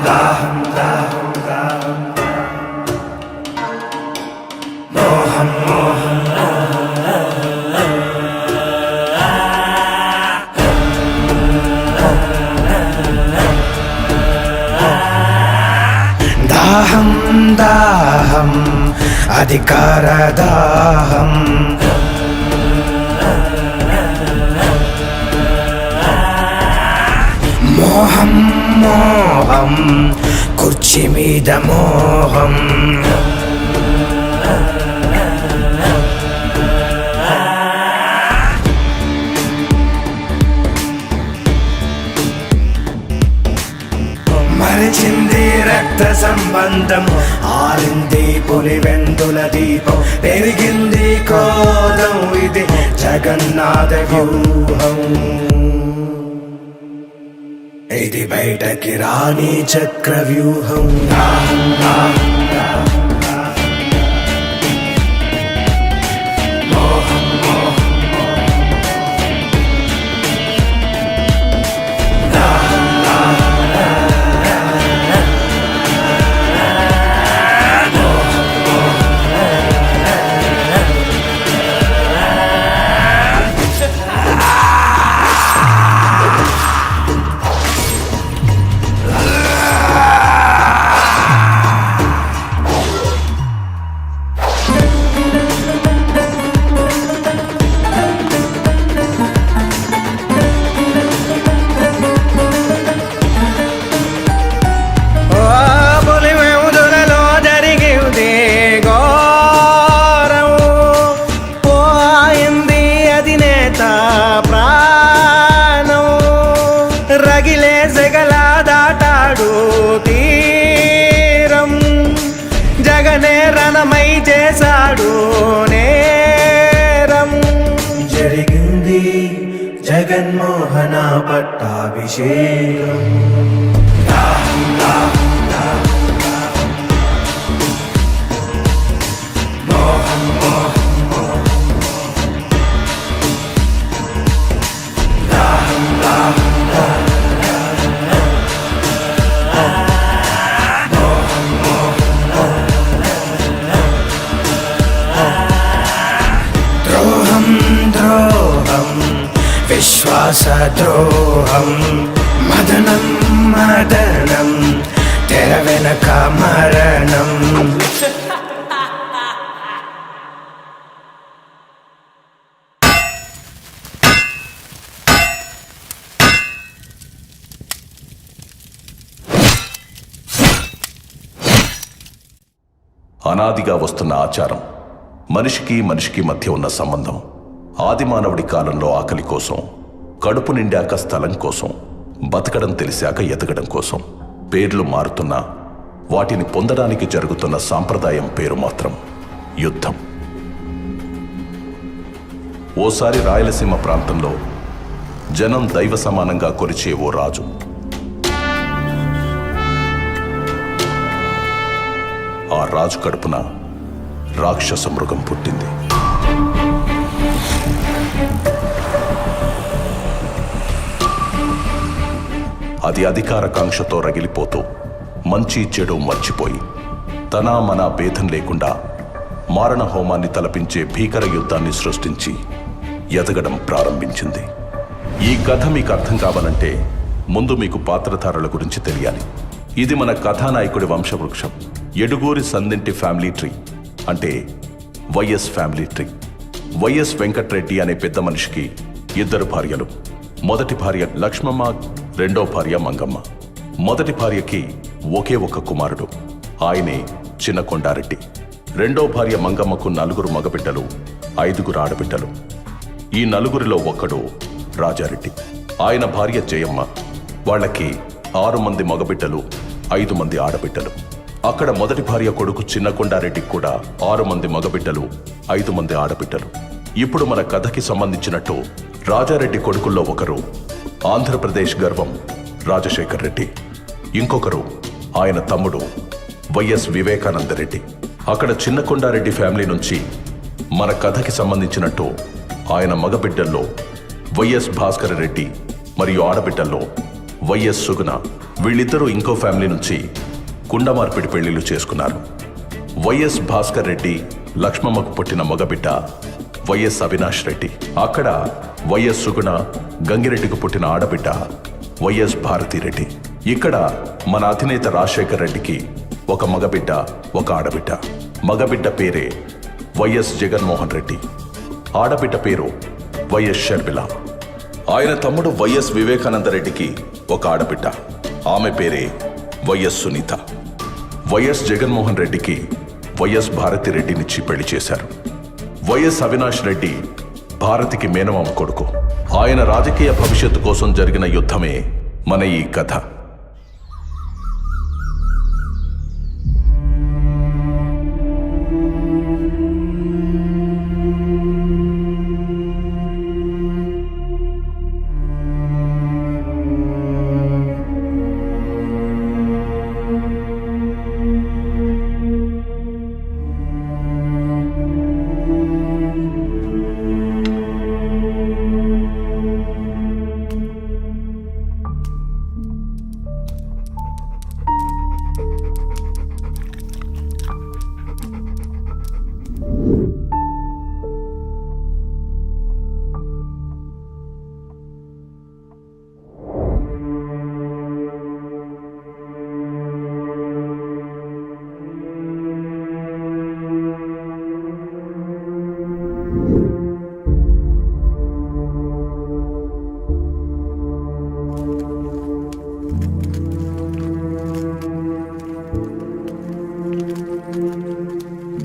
దాహం దాహం దాహం మోహం మోహం దాహం దాహం అధికార దాహం మోహం మోహం కుర్చీ మీద మోహం మరిచింది రక్త సంబంధం ఆరింది పులివెందుల దీపం పెరిగింది కోదం ఇది జగన్నాథ వ్యూహం ఇది బయటకి రాని చక్ర వ్యూహం రణమై చేశాడు నేరం జరిగింది జగన్మోహన పట్టాభిషేకం విశ్వాస ద్రోహం మదనం మదనం తెర వెనక మరణం అనాదిగా వస్తున్న ఆచారం మనిషికి మనిషికి మధ్య ఉన్న సంబంధం ఆదిమానవుడి కాలంలో ఆకలి కోసం, కడుపు నిండాక స్థలం కోసం, బతకడం తెలిసాక ఎదగడం కోసం పేర్లు మారుతున్నా వాటిని పొందడానికి జరుగుతున్న సాంప్రదాయం పేరు మాత్రం యుద్ధం. ఓసారి రాయలసీమ ప్రాంతంలో జనం దైవ సమానంగా కొలిచే ఓ రాజు. ఆ రాజు కడుపున రాక్షస మృగం పుట్టింది. అది అధికార కాంక్షతో రగిలిపోతూ మంచి చెడు మర్చిపోయి తన మన భేదం లేకుండా మారణ హోమాన్ని తలపించే భీకర యుద్ధాన్ని సృష్టించి ఎదగడం ప్రారంభించింది. ఈ కథ మీకు అర్థం కావాలంటే ముందు మీకు పాత్రధారుల గురించి తెలియాలి. ఇది మన కథానాయకుడి వంశవృక్షం. ఎడుగూరి సందింటి ఫ్యామిలీ ట్రీ, అంటే YS family tree. YS Venkatreddy అనే పెద్ద మనిషికి 2 భార్యలు. మొదటి భార్య లక్ష్మమ్మ, రెండో భార్య మంగమ్మ. మొదటి భార్యకి ఒకే ఒక కుమారుడు, ఆయనే చిన్న కొండారెడ్డి. రెండో భార్య మంగమ్మకు 4 మగబిడ్డలు, 5 ఆడబిడ్డలు. ఈ 4 ఒకడు రాజారెడ్డి. ఆయన భార్య జయమ్మ. వాళ్ళకి 6 మంది మగబిడ్డలు, 5 మంది ఆడబిడ్డలు. అక్కడ మొదటి భార్య కొడుకు చిన్న కొండారెడ్డికి కూడా 6 మంది మగబిడ్డలు, 5 మంది ఆడబిడ్డలు. ఇప్పుడు మన కథకి సంబంధించినట్టు రాజారెడ్డి కొడుకుల్లో ఒకరు ఆంధ్రప్రదేశ్ గర్వం రాజశేఖర్ రెడ్డి, ఇంకొకరు ఆయన తమ్ముడు వైఎస్ వివేకానంద రెడ్డి. అక్కడ చిన్న కొండారెడ్డి ఫ్యామిలీ నుంచి మన కథకి సంబంధించినట్టు ఆయన మగబిడ్డల్లో వైఎస్ భాస్కర రెడ్డి మరియు ఆడబిడ్డల్లో వైఎస్ సుగుణ. వీళ్ళిద్దరూ ఇంకో ఫ్యామిలీ నుంచి కుండ మార్పిడి పెళ్లిళ్ళు చేసుకున్నారు. వైఎస్ భాస్కర్ రెడ్డి లక్ష్మమ్మకు పుట్టిన మగబిడ్డ వైఎస్ అవినాష్ రెడ్డి. అక్కడ వైఎస్ సుగుణ గంగిరెడ్డికి పుట్టిన ఆడబిడ్డ వైఎస్ భారతిరెడ్డి. ఇక్కడ మన అధినేత రాజశేఖర్ రెడ్డికి ఒక మగబిడ్డ, ఒక ఆడబిడ్డ. మగబిడ్డ పేరే వైఎస్ జగన్మోహన్ రెడ్డి, ఆడబిడ్డ పేరు వైఎస్ షర్మిల. ఆయన తమ్ముడు వైఎస్ వివేకానంద రెడ్డికి ఒక ఆడబిడ్డ, ఆమె పేరే వైఎస్ సునీత. వైఎస్ జగన్మోహన్ రెడ్డికి వైఎస్ భారతిరెడ్డినిచ్చి పెళ్లి చేశారు. వైఎస్ అవినాష్ రెడ్డి భారతికి మేనమామ కొడుకు. ఆయన రాజకీయ భవిష్యత్తు కోసం జరిగిన యుద్ధమే మన ఈ కథ.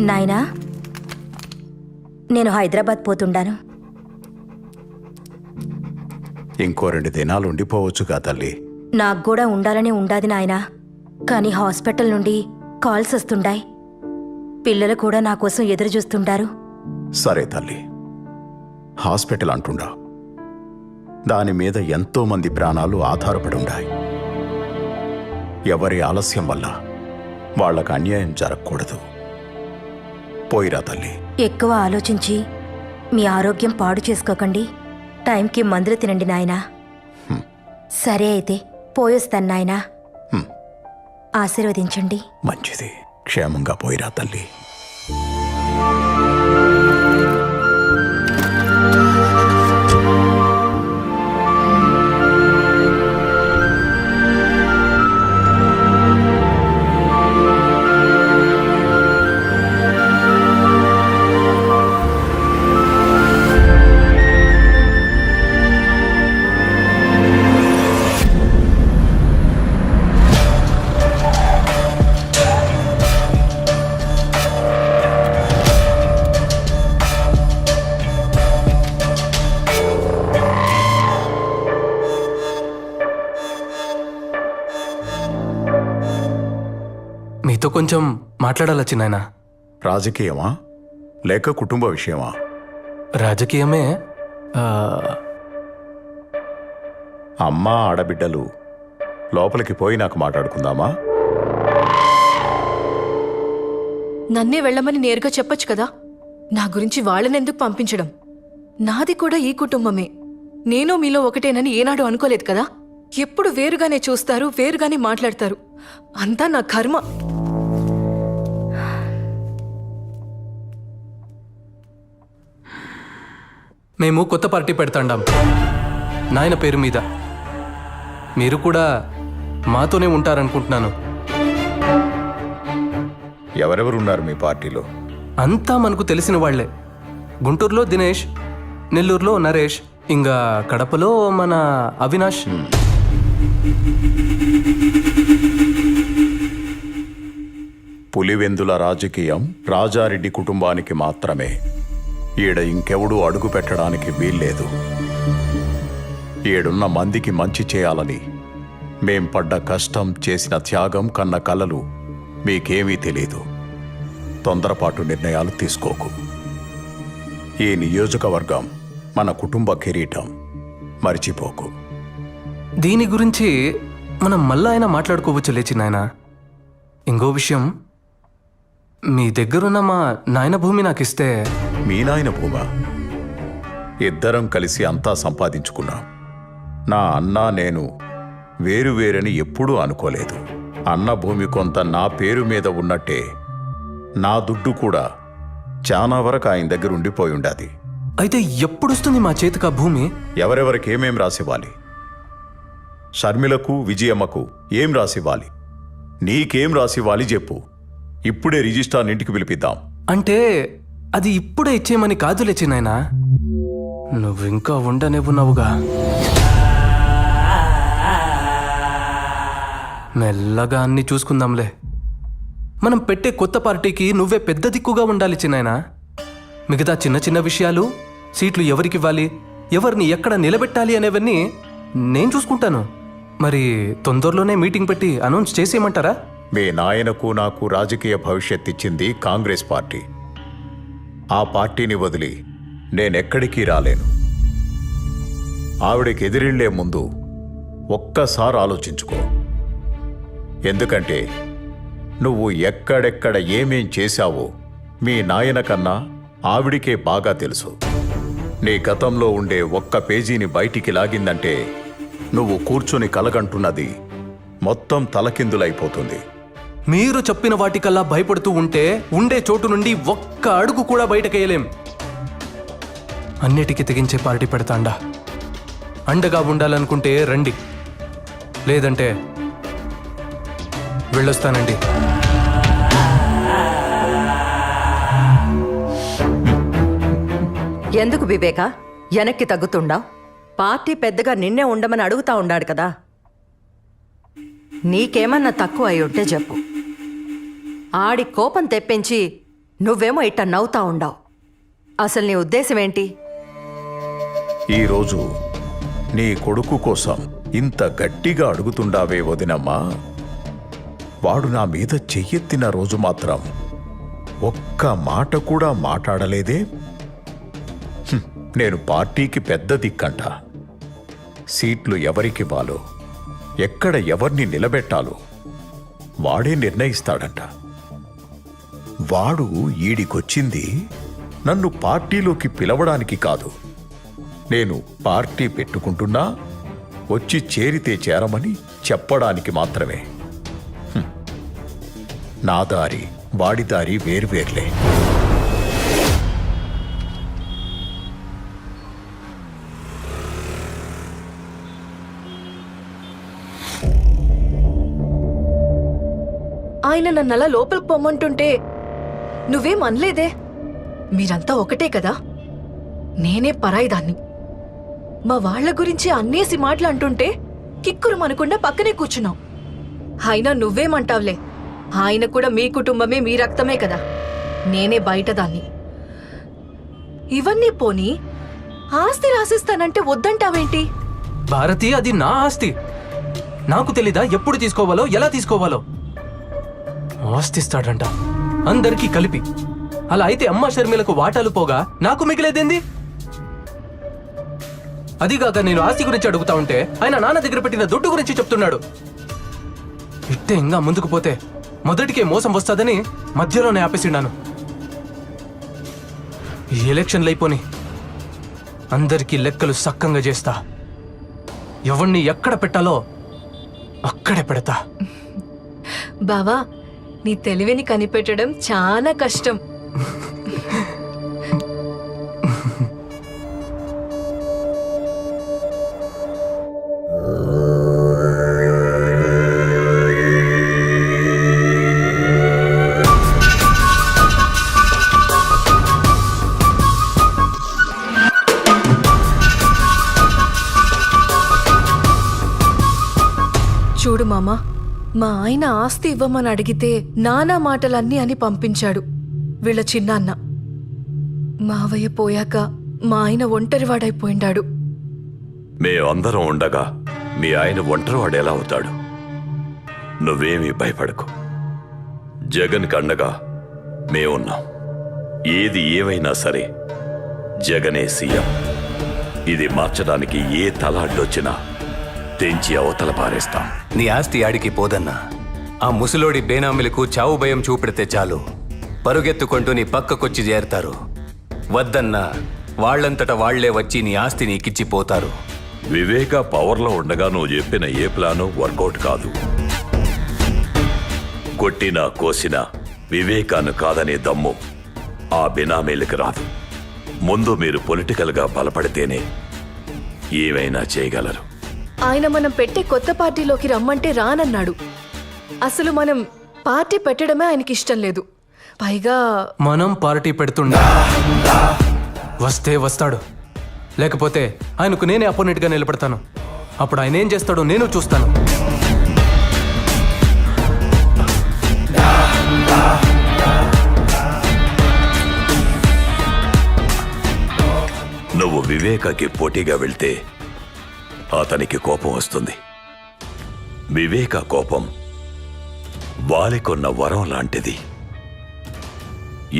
నాయనా, నేను హైదరాబాద్ పోతుండాను. ఇంకో 2 దినాలు ఉండిపోవచ్చుగా తల్లి. నాకు కూడా ఉండాలనే ఉండాది నాయనా, కానీ హాస్పిటల్ నుండి కాల్స్ వస్తుండాయి. పిల్లలు కూడా నా కోసం ఎదురు చూస్తుండారు. సరే తల్లి, హాస్పిటల్ అంటుండా, దాని మీద ఎంతో మంది ప్రాణాలు ఆధారపడి ఉన్నాయి. ఎవరి ఆలస్యం వల్ల వాళ్ళకు అన్యాయం జరగకూడదు. పోయిరా తల్లి. ఎక్కువ ఆలోచించి మీ ఆరోగ్యం పాడు చేసుకోకండి. టైంకి మందులు తినండి నాయనా. సరే అయితే పోయొస్తాను నాయనా. ఆశీర్వదించండి. మంచిది, క్షేమంగా పోయిరా తల్లి. మీతో కొంచెం మాట్లాడాలి చిన్నాయన. రాజకీయమా లేక కుటుంబ విషయమా? రాజకీయమే. అమ్మా ఆడబిడ్డలు లోపలికి పోయి నాకు మాట్లాడుకుందామా? నన్నే వెళ్ళమని నేరుగా చెప్పొచ్చు కదా. నా గురించి వాళ్ళనెందుకు పంపించడం? నాది కూడా ఈ కుటుంబమే. నేను మీలో ఒకటేనని ఏనాడు అనుకోలేదు కదా. ఎప్పుడు వేరుగానే చూస్తారు, వేరుగానే మాట్లాడతారు. అంతా నా కర్మ. మేము కొత్త పార్టీ పెడతాండాం నాయన పేరు మీద. మీరు కూడా మాతోనే ఉంటారనుకుంటున్నాను. ఎవరెవరున్నారు మీ పార్టీలో? అంతా మనకు తెలిసిన వాళ్లే. గుంటూరులో దినేష్, నెల్లూరులో నరేష్, ఇంకా కడపలో మన అవినాష్. పులివెందుల రాజకీయం రాజారెడ్డి కుటుంబానికి మాత్రమే. ఈడ ఇంకెవడూ అడుగు పెట్టడానికి వీల్లేదు. ఈడున్న మందికి మంచి చేయాలని మేం పడ్డ కష్టం, చేసిన త్యాగం, కన్న కలలు మీకేమీ తెలీదు. తొందరపాటు నిర్ణయాలు తీసుకోకు. ఈ నియోజకవర్గం మన కుటుంబ కిరీటం, మర్చిపోకు. దీని గురించి మనం మళ్ళా అయినా మాట్లాడుకోవచ్చు లేచి నాయన. ఇంకో విషయం, మీ దగ్గరున్న మా నాయన భూమి నాకు ఇస్తే. మీ నాయన భూమా? ఇద్దరం కలిసి అంతా సంపాదించుకున్నాం. నా అన్న నేను వేరువేరని ఎప్పుడూ అనుకోలేదు. అన్న భూమి కొంత నా పేరు మీద ఉన్నట్టే నా దుడ్డు కూడా చాలా వరకు ఆయన దగ్గర ఉండిపోయి ఉండాది. అయితే ఎప్పుడొస్తుంది మా చేతికి ఆ భూమి? ఎవరెవరికి ఏమేం రాసివ్వాలి? షర్మిలకు, విజయమ్మకు ఏం రాసివ్వాలి? నీకేం రాసివ్వాలి చెప్పు. ఇప్పుడే రిజిస్ట్రార్ ఇంటికి పిలిపిద్దాం. అంటే అది ఇప్పుడే ఇచ్చేయమని కాదులే చిన్నాయనా, నువ్వింకా ఉండనివ్వున్నావుగా. మెల్లగా అన్ని చూసుకుందాంలే. మనం పెట్టే కొత్త పార్టీకి నువ్వే పెద్ద దిక్కుగా ఉండాలి చిన్నాయనా. మిగతా చిన్న చిన్న విషయాలు, సీట్లు ఎవరికివ్వాలి, ఎవరిని ఎక్కడ నిలబెట్టాలి అనేవన్నీ నేను చూసుకుంటాను. మరి తొందరలోనే మీటింగ్ పెట్టి అనౌన్స్ చేసేయమంటారా? మీ నాయనకు నాకు రాజకీయ భవిష్యత్ ఇచ్చింది కాంగ్రెస్ పార్టీ. ఆ పార్టీని వదిలి నేనెక్కడికి రాలేను. ఆవిడకి ఎదిరిళ్లే ముందు ఒక్కసారి ఆలోచించుకో. ఎందుకంటే నువ్వు ఎక్కడెక్కడ ఏమేం చేశావో మీ నాయన కన్నా ఆవిడికే బాగా తెలుసు. నీ గతంలో ఉండే ఒక్క పేజీని బయటికి లాగిందంటే నువ్వు కూర్చొని కలగంటున్నది మొత్తం తలకిందులైపోతుంది. మీరు చెప్పిన వాటికల్లా భయపడుతూ ఉంటే ఉండే చోటు నుండి ఒక్క అడుగు కూడా బయటకేయలేం. అన్నిటికీ తెగించే పార్టీ పెడతాండా. అండగా ఉండాలనుకుంటే రండి, లేదంటే వెళ్ళొస్తానండి. ఎందుకు వివేక వెనక్కి తగ్గుతుండావు? పార్టీ పెద్దగా నిన్నే ఉండమని అడుగుతా ఉండాడు కదా. నీకేమన్నా తక్కువ అయి ఉంటే చెప్పు. ఆడి కోపం తెప్పించి నువ్వేమో ఇట్ట నవ్వుతా ఉండావు. అసలు నీ ఉద్దేశం ఏంటి? ఈరోజు నీ కొడుకు కోసం ఇంత గట్టిగా అడుగుతుండావే వదినమ్మా. వాడు నా మీద చెయ్యెత్తిన రోజు మాత్రం ఒక్క మాట కూడా మాట్లాడలేదే. నేను పార్టీకి పెద్ద దిక్కంట. సీట్లు ఎవరికివ్వాలో, ఎక్కడ ఎవరిని నిలబెట్టాలో వాడే నిర్ణయిస్తాడంట. వాడు ఈడికొచ్చింది నన్ను పార్టీలోకి పిలవడానికి కాదు. నేను పార్టీ పెట్టుకుంటున్నా వచ్చి చేరితే చేరమని చెప్పడానికి మాత్రమే. నా దారి వాడి దారి వేర్వేర్లే. ఆయన నన్నలా లోపలికి పొమ్మంటుంటే నువ్వేం అనలేదే. మీరంతా ఒకటే కదా, నేనే పరాయిదాన్ని. మా వాళ్ల గురించి అన్నేసి మాటలు అంటుంటే కిక్కురు మనకుండా పక్కనే కూర్చున్నావు. అయినా నువ్వేమంటావులే, ఆయన కూడా మీ కుటుంబమే, మీ రక్తమే కదా. నేనే బయటదాన్ని. ఇవన్నీ పోని ఆస్తి రాసిస్తానంటే వద్దంటావేంటి? భారతి, అది నా ఆస్తి. నాకు తెలీదా ఎప్పుడు తీసుకోవాలో, ఎలా తీసుకోవాలో? ఆస్తిస్తాడంట అందరికీ కలిపి. అలా అయితే అమ్మ షర్మిలకు వాటాలు పోగా నాకు మిగిలేదేంది? అదిగాక నేను ఆస్తి గురించి అడుగుతా ఉంటే ఆయన నాన్న దగ్గర పెట్టిన దుడ్డు గురించి చెప్తున్నాడు. ఇట్టే ఇంకా ముందుకు పోతే మొదటికే మోసం వస్తుందని మధ్యలోనే ఆపేసిన్నాను. ఈ ఎలక్షన్లు అయిపోని అందరికీ లెక్కలు సక్కంగా చేస్తా. ఎవరిని ఎక్కడ పెట్టాలో అక్కడే పెడతా. బావా, నీ తెలివిని కనిపెట్టడం చాలా కష్టం. చూడు మామా, మా ఆయన ఆస్తి ఇవ్వమని అడిగితే నానా మాటలన్నీ అని పంపించాడు వీళ్ళ చిన్నాన్న. మావయ్య పోయాక మా ఆయన ఒంటరివాడైపోయిండాడు. మేమందరం ఉండగా మీ ఆయన ఒంటరివాడు ఎలా అవుతాడు? నువ్వేమీ భయపడకు. జగన్ కండగా మేమున్నాం. ఏది ఏమైనా సరే జగనే సీఎం. ఇది మార్చడానికి ఏ తల అడ్డొచ్చినా తెంచి అవతల పారేస్తాం. నీ ఆస్తి ఆడికి పోదన్నా. ఆ ముసలోడి బేనామిలకు చావు భయం చూపెడితే చాలు, పరుగెత్తుకుంటూ నీ పక్కకొచ్చి చేరతారు. వద్దన్నా వాళ్లంతట వాళ్లే వచ్చి నీ ఆస్తి నీకిచ్చిపోతారు. వివేక పవర్లో ఉండగా నువ్వు చెప్పిన ఏ ప్లాను వర్కౌట్ కాదు. కొట్టినా కోసినా వివేకాన్ని కాదనే దమ్ము ఆ బినామీలకి రాదు. ముందు మీరు పొలిటికల్గా బలపడితేనే ఏమైనా చేయగలరు. ఆయన మనం పెట్టే కొత్త పార్టీలోకి రమ్మంటే రానన్నాడు. అసలు మనం పార్టీ పెట్టడమే ఆయనకి ఇష్టం లేదు. పైగా మనం పార్టీ పెడుతుండా వస్తే వస్తాడు, లేకపోతే ఆయనకు నేనే అపోనెంట్గా నిలబడతాను. అప్పుడు ఆయన ఏం చేస్తాడో నేను చూస్తాను. నువ్వు వివేకకి పోటీగా వెళ్తే అతనికి కోపం వస్తుంది. వివేక కోపం వాలికొన్న వరం లాంటిది.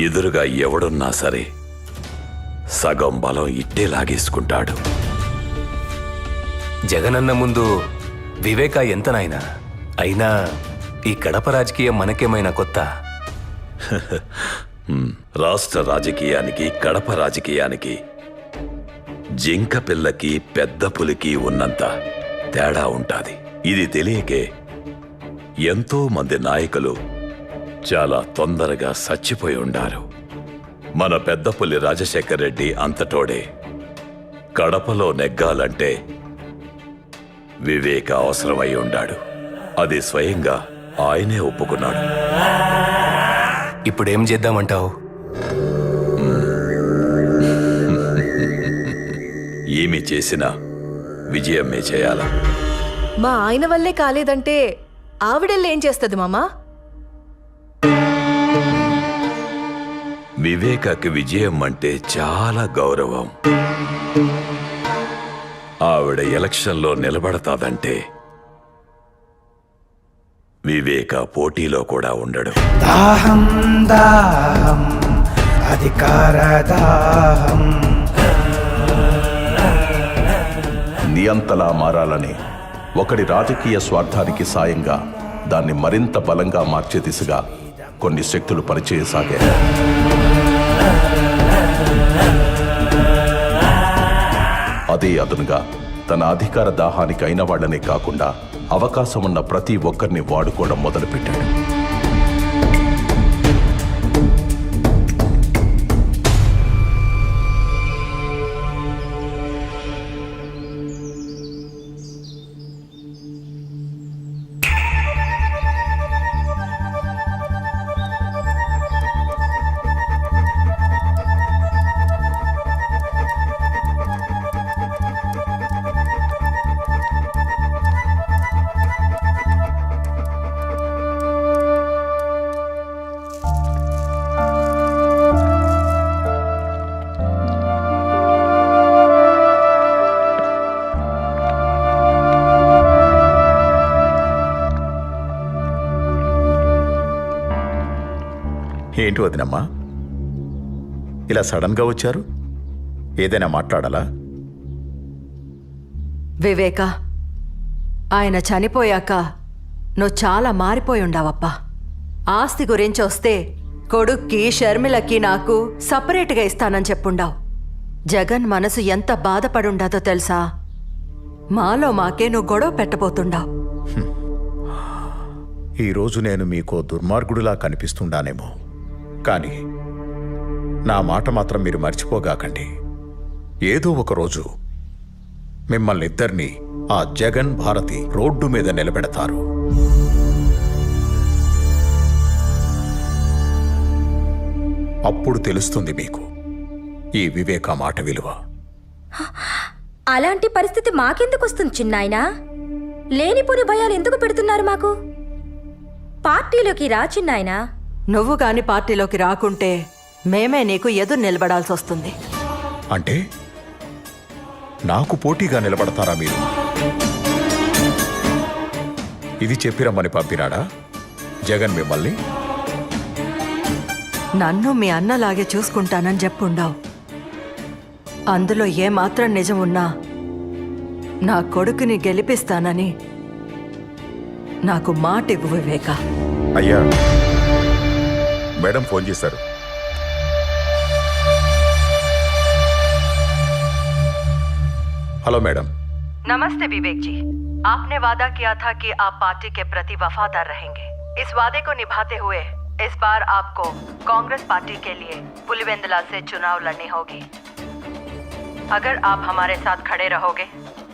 ఎదురుగా ఎవడున్నా సరే సగం బలం ఇట్టే లాగేసుకుంటాడు. జగనన్న ముందు వివేక ఎంత నాయనా? అయినా ఈ కడప రాజకీయం మనకేమైనా కొత్త? రాష్ట్ర రాజకీయానికి కడప రాజకీయానికి జింక పిల్లకి పెద్ద పులికి ఉన్నంత తేడా ఉంటాది. ఇది తెలియకే ఎంతో మంది నాయకులు చాలా తొందరగా చచ్చిపోయి ఉండారు. మన పెద్ద పులి రాజశేఖర్ రెడ్డి అంతటోడే. కడపలో నెగ్గాలంటే వివేక అవసరమై ఉండాడు. అది స్వయంగా ఆయనే ఒప్పుకున్నాడు. ఇప్పుడేం చేద్దామంటావు? ఏమి చేసినా విజయమే చేయాలా? మా ఆయన వల్లే కాలేదంటే ఆవిడెళ్ళి ఏం చేస్తుంది మామా? వివేకకి విజయం అంటే చాలా గౌరవం. ఆవిడ ఎలక్షన్లో నిలబడతాదంటే వివేక పోటీలో కూడా ఉండడు. దాహం దాహం అధికార దాహం. నియంతలా మారాలని ఒకడి రాజకీయ స్వార్థానికి సాయంగా దాన్ని మరింత బలంగా మార్చే దిశగా కొన్ని శక్తులు పనిచేయసాగాయి. అదే అదునుగా తన అధికార దాహానికి అయిన వాళ్లనే కాకుండా అవకాశం ఉన్న ప్రతి ఒక్కరిని వాడుకోవడం మొదలుపెట్టాడు. ఏంటి వదినమ్మా, ఇలా సడన్గా వచ్చారు? ఏదైనా మాట్లాడాలా? వివేక, ఆయన చనిపోయాక నువ్వు చాలా మారిపోయి ఉండావప్పా. ఆస్తి గురించి వస్తే కొడుక్కి షర్మిలకి నాకు సపరేట్గా ఇస్తానని చెప్పుండావు. జగన్ మనసు ఎంత బాధపడుండాదో తెలుసా? మాలో మాకే నువ్వు గొడవ పెట్టబోతుండావు. ఈరోజు నేను మీకో దుర్మార్గుడిలా కనిపిస్తుండానేమో, కానీ నా మాట మాత్రం మీరు మర్చిపోగాకండి. ఏదో ఒకరోజు మిమ్మల్ని ఇద్దరినీ ఆ జగన్ భారతి రోడ్డు మీద నిలబెడతారు. అప్పుడు తెలుస్తుంది మీకు ఈ వివేక మాట విలువ. అలాంటి పరిస్థితి మాకెందుకు వస్తుంది చిన్నాయనా? లేనిపోని భయాలు ఎందుకు పెడుతున్నారు మాకు? పార్టీలోకి రా చిన్నాయనా. నువ్వు గాని పార్టీలోకి రాకుంటే మేమే నీకు ఎదురు నిలబడాల్సి వస్తుంది. అంటే నాకు పోటీగా నిలబడతారా మీరు? ఇది చెప్పిరమ్మని పంపినాడా జగన్ మిమ్మల్ని? నన్ను మీ అన్నలాగే చూసుకుంటానని చెప్పుండావు. అందులో ఏమాత్రం నిజం ఉన్నా నా కొడుకుని గెలిపిస్తానని నాకు మాట ఇవ్వు వివేక. అయ్యా, మేడం ఫోన్ చేశారు. హలో మేడం, नमस्ते विवेक जी। आपने वादा किया था कि आप पार्टी के प्रति वफादार रहेंगे। इस वादे को निभाते हुए इस बार आपको कांग्रेस पार्टी के लिए पुलिवेंदला से चुनाव लड़नी होगी। अगर आप हमारे साथ खड़े रहोगे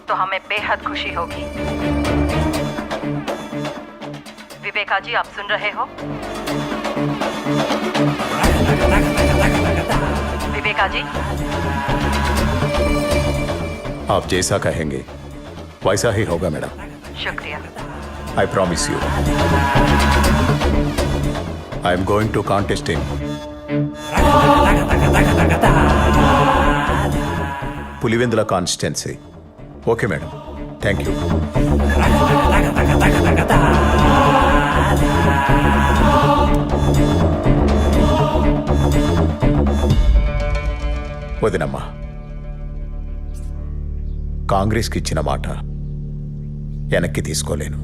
तो हमें बेहद खुशी होगी। विवेका जी, आप सुन रहे हो? विवेका जी, आप जैसा कहेंगे वैसा ही होगा मैडम। शुक्रिया। I promise you. I am going to contest him. Pulivendula constituency. Okay madam, thank you. వదినమ్మా, కాంగ్రెస్కి ఇచ్చిన మాట వెనక్కి తీసుకోలేను.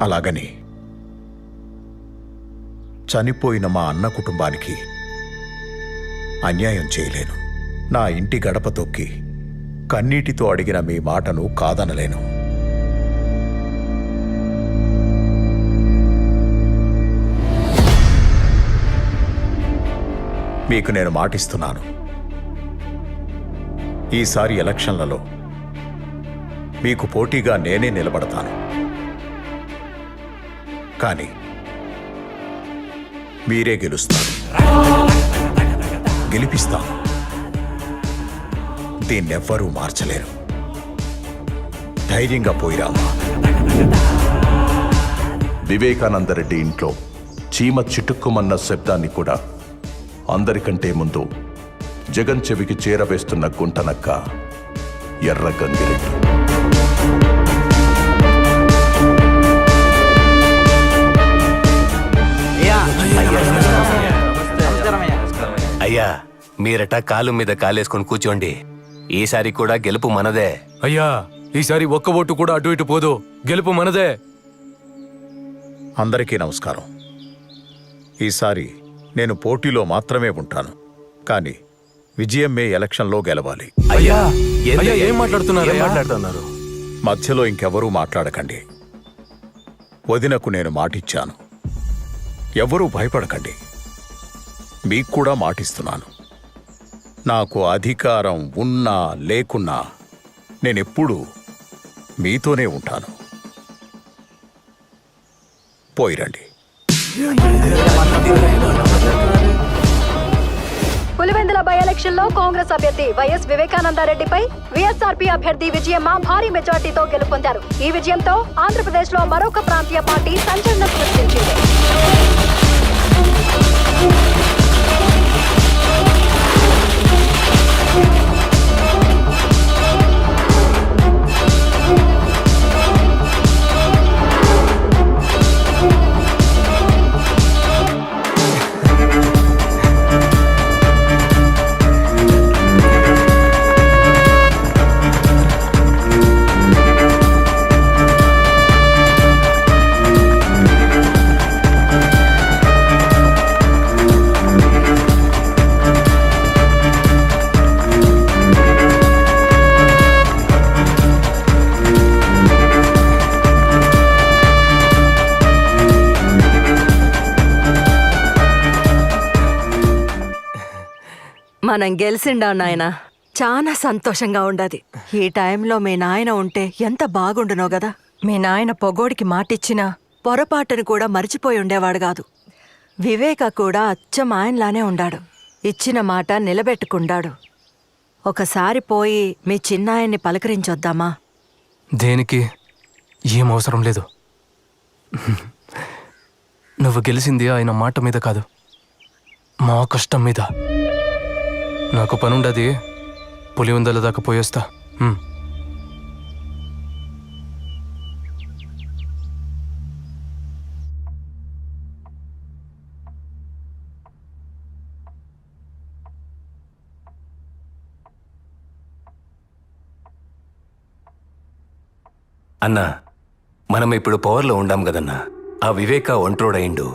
అలాగని చనిపోయిన మా అన్న కుటుంబానికి అన్యాయం చేయలేను. నా ఇంటి గడప తొక్కి కన్నీటితో అడిగిన మీ మాటను కాదనలేను. మీకు నేను మాటిస్తున్నాను, ఈసారి ఎలక్షన్లలో మీకు పోటీగా నేనే నిలబడతాను. కానీ మీరే గెలుస్తారు, గెలిపిస్తాను. దీన్నెవ్వరూ మార్చలేరు. ధైర్యంగా పోయిరామా. వివేకానందరెడ్డి ఇంట్లో చీమ చిటుక్కుమన్న శబ్దాన్ని కూడా అందరికంటే ముందు జగన్ చెవికి చేరవేస్తున్న గుంటనక్క ఎర్ర గంగిరెడ్డి. అయ్యా, మీరట కాలు మీద కాలేసుకొని కూర్చోండి. ఈసారి కూడా గెలుపు మనదే. అయ్యా, ఈసారి ఒక్క ఓటు కూడా అటు ఇటు పోదు, గెలుపు మనదే. అందరికీ నమస్కారం. ఈసారి నేను పోటీలో మాత్రమే ఉంటాను, కానీ విజయం మే ఎలక్షన్లో గెలవాలి. అయ్యా, ఏం మాట్లాడుతున్నారు? మాట్లాడుతున్నారు? మధ్యలో ఇంకెవరూ మాట్లాడకండి. వదినకు నేను మాటిచ్చాను. ఎవరూ భయపడకండి. మీకు కూడా మాటిస్తున్నాను. నాకు అధికారం ఉన్నా లేకున్నా నేనెప్పుడూ మీతోనే ఉంటాను. పోయిరండి. పులివెందుల బై ఎలక్షన్ లో కాంగ్రెస్ అభ్యర్థి వైఎస్ వివేకానందరెడ్డిపై వైఎస్ఆర్పీ అభ్యర్థి విజయమ్మ భారీ మెజార్టీతో గెలుపొందారు. ఈ విజయంతో ఆంధ్రప్రదేశ్ లో మరొక ప్రాంతీయ పార్టీ సంచలనం సృష్టించింది. మనం గెలిచిండా నాయనా, చాలా సంతోషంగా ఉండదు. ఈ టైంలో మీ నాయన ఉంటే ఎంత బాగుండునో గదా. మీ నాయన పొగోడికి మాటిచ్చినా పొరపాటును కూడా మర్చిపోయి ఉండేవాడు కాదు. వివేక కూడా అచ్చం ఆయనలానే ఉండాడు. ఇచ్చిన మాట నిలబెట్టుకుండాడు. ఒకసారి పోయి మీ చిన్నాయన్ని పలకరించొద్దామా? దేనికి? ఏం అవసరం లేదు. నువ్వు గెలిచింది ఆయన మాట మీద కాదు, మా కష్టం మీద. నాకు పనుండది, పులివెందుల దాకా పోయేస్తా. అన్నా, మనం ఇప్పుడు పవర్లో ఉండాం కదన్నా. ఆ వివేక ఒంట్రోడయిండు.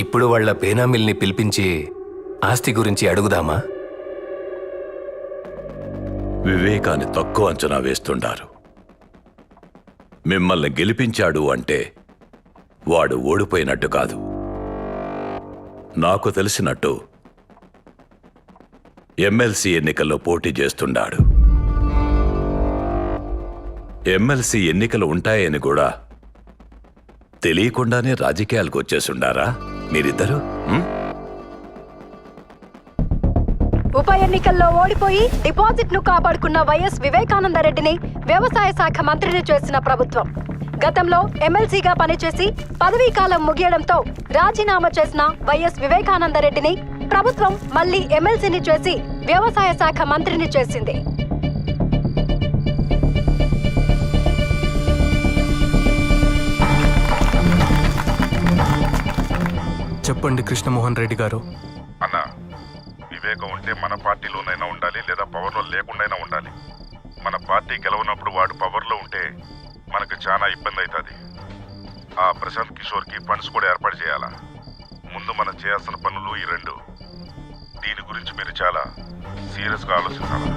ఇప్పుడు వాళ్ళ పేనామిల్ని పిలిపించి ఆస్తి గురించి అడుగుదామా? వివేకాన్ని తక్కువ అంచనా వేస్తుండారు. మిమ్మల్ని గెలిపించాడు అంటే వాడు ఓడిపోయినట్టు కాదు. నాకు తెలిసినట్టు ఎమ్మెల్సీ ఎన్నికల్లో పోటీ చేస్తుండాడు. ఎమ్మెల్సీ ఎన్నికలు ఉంటాయని కూడా తెలియకుండానే రాజకీయాలకు వచ్చేసుండారా మీరిద్దరు? ఉప ఎన్నికల్లో ఓడిపోయి డిపాజిట్ ను కాపాడుకున్న వైఎస్ వివేకానందరెడ్డిని వ్యవసాయ శాఖ మంత్రిని చేసిన ప్రభుత్వం గతంలో ఎమ్మెల్సీగా పనిచేసి పదవీ కాలం ముగియడంతో రాజీనామా చేసిన వైఎస్ వివేకానందరెడ్డిని ప్రభుత్వం మళ్లీ ఎమ్మెల్సీని చేసి వ్యవసాయ శాఖ మంత్రిని చేసింది. చెప్పండి కృష్ణమోహన్ రెడ్డి గారు. అన్న, వివేకం ఉంటే మన పార్టీలోనైనా ఉండాలి, లేదా పవర్లో లేకుండా ఉండాలి. మన పార్టీ గెలవనప్పుడు వాడు పవర్లో ఉంటే మనకు చాలా ఇబ్బంది అవుతుంది. ఆ ప్రశాంత్ కిషోర్కి ఫండ్స్ కూడా ఏర్పాటు చేయాలా. ముందు మనం చేయాల్సిన పనులు ఈ రెండు. దీని గురించి మీరు చాలా సీరియస్గా ఆలోచించాలి.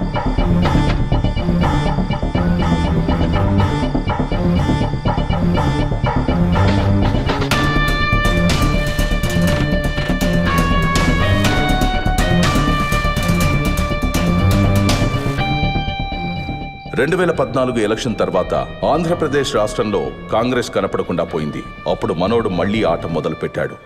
రెండు 2014 ఎలక్షన్ తర్వాత ఆంధ్రప్రదేశ్ రాష్ట్రంలో కాంగ్రెస్ కనపడకుండా పోయింది. అప్పుడు మనోడు మళ్లీ ఆట మొదలు పెట్టాడు.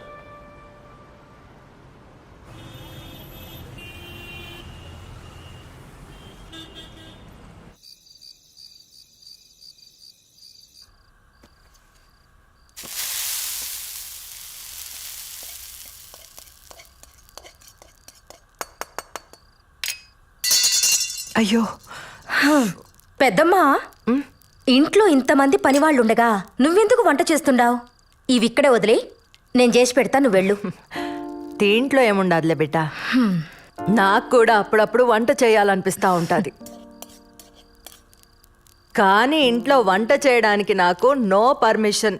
అయ్యో, పెద్దమ్మా, ఇంట్లో ఇంతమంది పనివాళ్ళుండగా నువ్వెందుకు వంట చేస్తుండావు? ఇవిక్కడే వదిలే, నేను చేసి పెడతా, నువ్వు వెళ్ళు. దీంట్లో ఏముండదులే బిడ్డ. నాకు కూడా అప్పుడప్పుడు వంట చేయాలనిపిస్తూ ఉంటుంది. కానీ ఇంట్లో వంట చేయడానికి నాకు నో పర్మిషన్.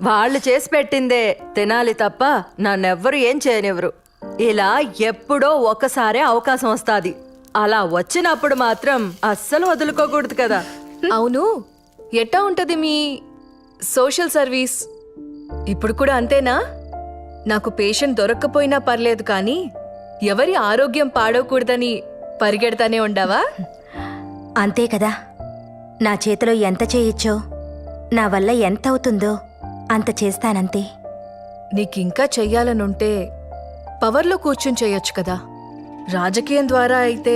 వాళ్ళు చేసి పెట్టిందే తినాలి తప్ప నన్నెవ్వరు ఏం చేయనివ్వరు. ఇలా ఎప్పుడో ఒకసారే అవకాశం వస్తుంది. అలా వచ్చినప్పుడు మాత్రం అస్సలు వదులుకోకూడదు కదా. అవును, ఎట్టా ఉంటది మీ సోషల్ సర్వీస్? ఇప్పుడు కూడా అంతేనా? నాకు పేషెంట్ దొరక్కపోయినా పర్లేదు, కానీ ఎవరి ఆరోగ్యం పాడవకూడదని పరిగెడతానే ఉండవా? అంతే కదా. నా చేతిలో ఎంత చేయొచ్చో, నా వల్ల ఎంత అవుతుందో అంత చేస్తానంతే. నీకింకా చెయ్యాలనుంటే పవర్లో కూర్చుని చెయ్యొచ్చు కదా. రాజకీయం ద్వారా అయితే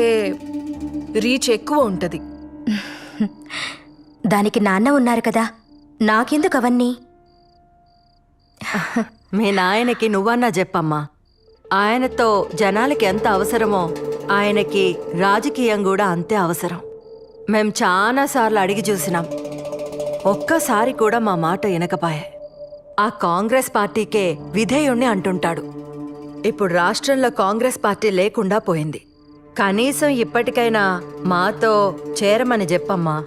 రీచ్ ఎక్కువ ఉంటది. దానికి నాన్న ఉన్నారు కదా, నాకెందుకు అవన్నీ? మీ నాయనకి నువ్వన్నా చెప్పమ్మా. ఆయనతో జనాలకి ఎంత అవసరమో ఆయనకి రాజకీయం కూడా అంతే అవసరం. మేం చాలాసార్లు అడిగి చూసినాం, ఒక్కసారి కూడా మా మాట వినకపాయే. ఆ కాంగ్రెస్ పార్టీకే విధేయుణ్ణి అంటుంటాడు. ఇప్పుడు రాష్ట్రంలో కాంగ్రెస్ పార్టీ లేకుండా పోయింది. కనీసం ఇప్పటికైనా మాతో చేరమని చెప్పమ్మా.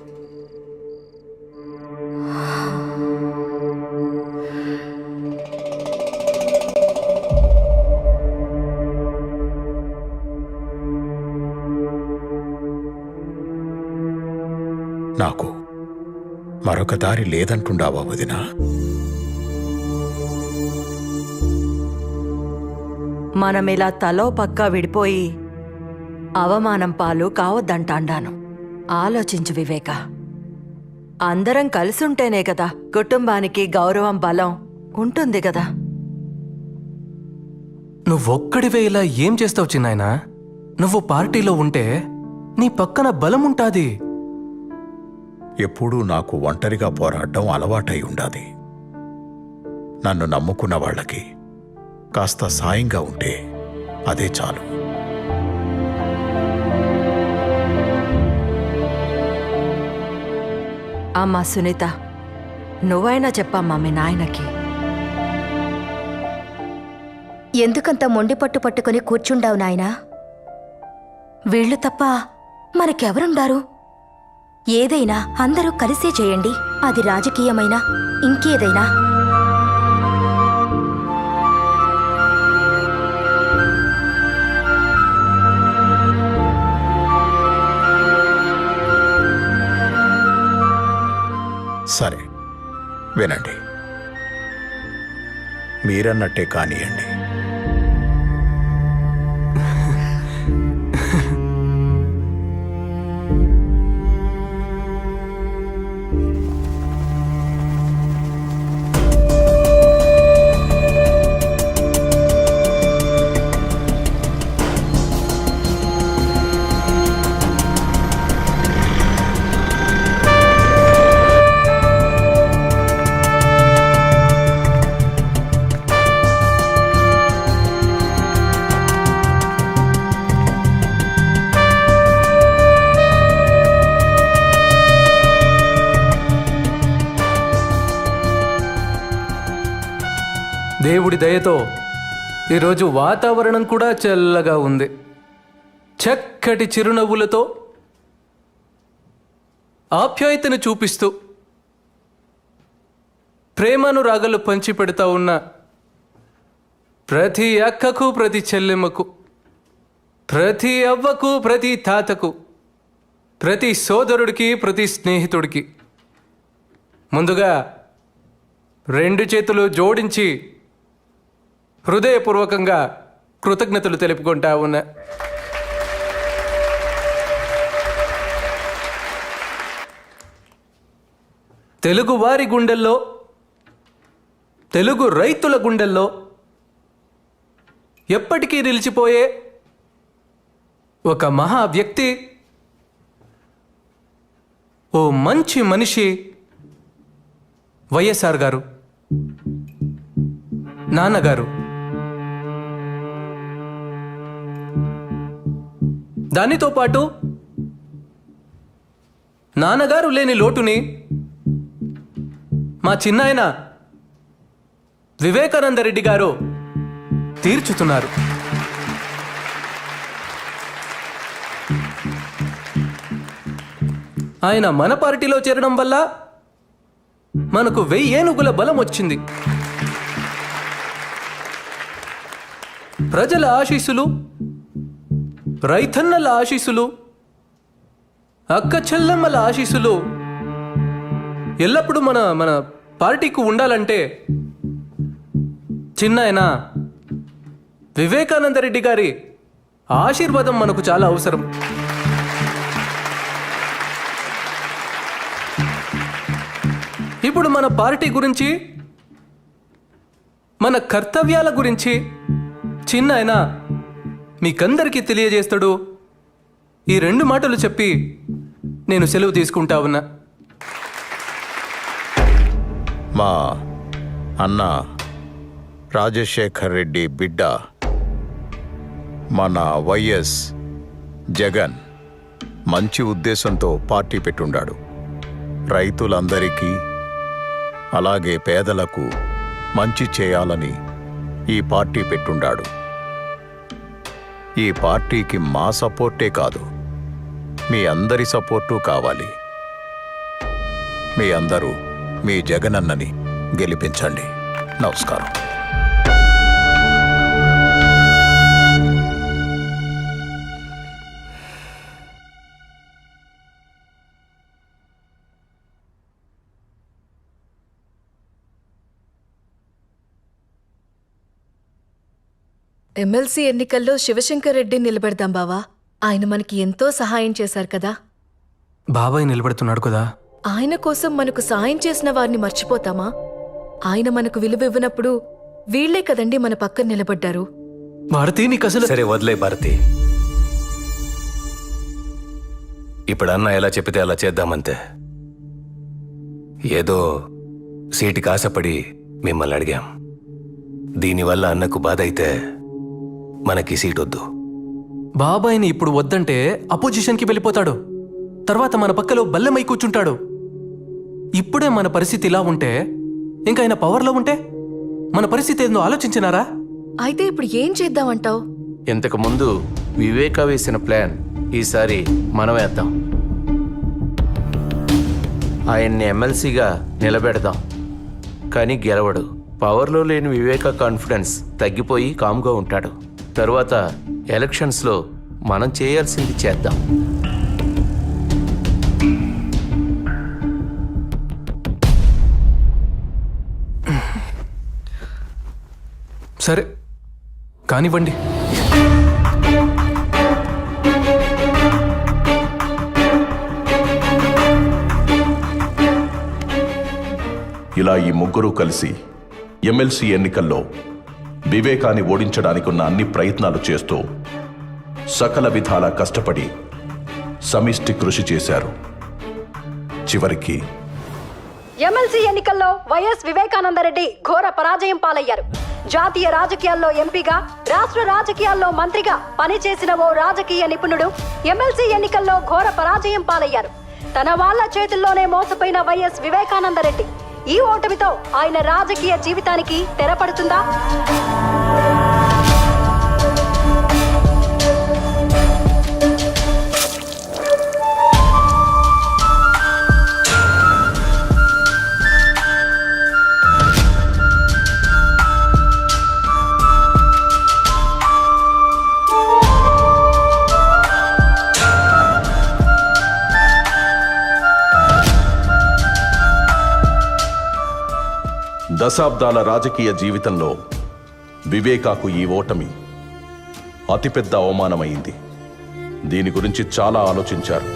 నాకు మరొక దారి లేదంటుండావా వదినా? మనమిలా తలో పక్కా విడిపోయి అవమానం పాలు కావద్దంటాండాను. ఆలోచించు వివేక. అందరం కలిసుంటేనే కదా కుటుంబానికి గౌరవం, బలం ఉంటుంది కదా. నువ్వొక్కడివే ఇలా ఏం చేస్తావు చిన్నాయనా? నువ్వు పార్టీలో ఉంటే నీ పక్కన బలం ఉంటాది. ఎప్పుడూ నాకు ఒంటరిగా పోరాడడం అలవాటై ఉండాది. నన్ను నమ్ముకున్న వాళ్ళకి కాస్త సాయంగా ఉంటే అదే చాలు. అమ్మా సునీత, నువ్వైనా చెప్పమ్మా మీ నాయనకి. ఎందుకంత మొండి పట్టు పట్టుకుని కూర్చుండావు నాయనా? వీళ్ళు తప్ప మనకెవరుండారు? ఏదైనా అందరూ కలిసే చేయండి, అది రాజకీయమైనా ఇంకేదైనా. సరే వినండి, మీరన్నట్టే కానియండి. దేవుడి దయతో ఈరోజు వాతావరణం కూడా చల్లగా ఉంది. చక్కటి చిరునవ్వులతో ఆప్యాయతను చూపిస్తూ ప్రేమానురాగాలు పంచిపెడతా ఉన్న ప్రతి అక్కకు, ప్రతి చెల్లెమ్మకు, ప్రతి అవ్వకు, ప్రతి తాతకు, ప్రతి సోదరుడికి, ప్రతి స్నేహితుడికి ముందుగా 2 చేతులు జోడించి హృదయపూర్వకంగా కృతజ్ఞతలు తెలుపుకుంటా ఉన్నా. తెలుగు వారి గుండెల్లో, తెలుగు రైతుల గుండెల్లో ఎప్పటికీ నిలిచిపోయే ఒక మహా వ్యక్తి, ఓ మంచి మనిషి వైఎస్ఆర్ గారు, నాన్నగారు. దానితో పాటు నాన్నగారు లేని లోటుని మా చిన్నాయన వివేకానందరెడ్డి గారు తీర్చుతున్నారు. ఆయన మన పార్టీలో చేరడం వల్ల మనకు 1000 ఏనుగుల బలం వచ్చింది. ప్రజల ఆశీస్సులు, రైతన్నల ఆశీస్సులు, అక్క చెల్లెమ్మల ఆశీస్సులు ఎల్లప్పుడూ మన పార్టీకి ఉండాలంటే చిన్నాయన వివేకానందరెడ్డి గారి ఆశీర్వాదం మనకు చాలా అవసరం. ఇప్పుడు మన పార్టీ గురించి, మన కర్తవ్యాల గురించి చిన్నాయన మీకందరికీ తెలియజేస్తాడు. ఈ 2 మాటలు చెప్పి నేను సెలవు తీసుకుంటా ఉన్నా. మా అన్న రాజశేఖర్ రెడ్డి బిడ్డ మన వైఎస్ జగన్ మంచి ఉద్దేశంతో పార్టీ పెట్టుండాడు. రైతులందరికీ అలాగే పేదలకు మంచి చేయాలని ఈ పార్టీ పెట్టుండాడు. ఈ పార్టీకి మా సపోర్టే కాదు, మీ అందరి సపోర్టు కావాలి. మీ అందరూ మీ జగనన్నని గెలిపించండి. నమస్కారం. ఎమ్మెల్సీ ఎన్నికల్లో శివశంకర్ రెడ్డి నిలబెడదాం బావా. ఆయన మనకి ఎంతో సహాయం చేశారు కదా. బాబాయ్ నిలబడుతున్నాడు కదా. ఆయన కోసం మనకు సాయం చేసిన వారిని మర్చిపోతామా? ఆయన మనకు విలువ ఇవ్వనప్పుడు వీళ్లే కదండి మన పక్కన నిలబడ్డారు. భారతి నీకు అసలు... సరే వదిలే భారతి, ఇప్పుడు అన్న ఎలా చెప్పితే అలా చేద్దామంతే. ఏదో సీటుకి ఆశపడి మిమ్మల్ని అడిగాం. దీనివల్ల అన్నకు బాధ అయితే మనకి సీట్ వద్దు. బాబాయ్ని ఇప్పుడు వద్దంటే అపోజిషన్కి వెళ్ళిపోతాడు. తర్వాత మన పక్కలో బల్లెమై కూర్చుంటాడు. ఇప్పుడే మన పరిస్థితి ఇలా ఉంటే ఇంకా ఆయన పవర్లో ఉంటే మన పరిస్థితి ఏందో ఆలోచించినారా? అయితే ఇప్పుడు ఏం చేద్దామంటావు? ఇంతకు ముందు వివేక వేసిన ప్లాన్ ఈసారి మనం వేద్దాం. ఆయన్ని ఎమ్మెల్సీగా నిలబెడదాం, కానీ గెలవడు. పవర్లో లేని వివేక కాన్ఫిడెన్స్ తగ్గిపోయి కామ్గా ఉంటాడు. తరువాత ఎలక్షన్స్లో మనం చేయాల్సింది చేద్దాం. సరే కానివ్వండి. ఇలా ఈ ముగ్గురు కలిసి ఎమ్మెల్సీ ఎన్నికల్లో వివేకాన్ని ఓడించడానికి ఉన్న అన్ని ప్రయత్నాలు చేస్తూ సకల విధాలా కష్టపడి సమిష్టి కృషి చేశారు. చివరికి ఎమ్మెల్సీ ఎన్నికల్లో వైఎస్ వివేకానందరెడ్డి ఘోర పరాజయం పాలయ్యారు. జాతీయ రాజకీయాల్లో ఎంపీగా, రాష్ట్ర రాజకీయాల్లో మంత్రిగా పనిచేసిన ఓ రాజకీయ నిపుణుడు ఎమ్మెల్సీ ఎన్నికల్లో ఘోర పరాజయం పాలయ్యారు. తన వాళ్ళ చేతుల్లోనే మోసపోయిన వైఎస్ వివేకానందరెడ్డి ఈ ఓటమితో ఆయన రాజకీయ జీవితానికి తెరపడుతుందా? దశాబ్దాల రాజకీయ జీవితంలో వివేకాకు ఈ ఓటమి అతిపెద్ద అవమానమైంది. దీని గురించి చాలా ఆలోచించారు.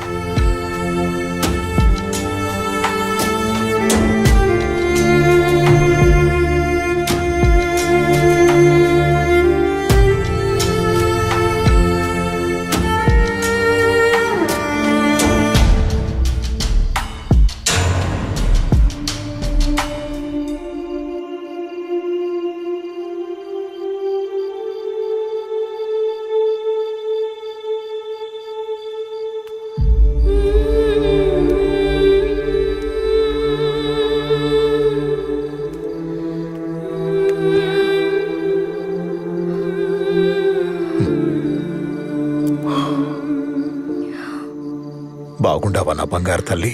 బాగుండావా నా బంగారు తల్లి?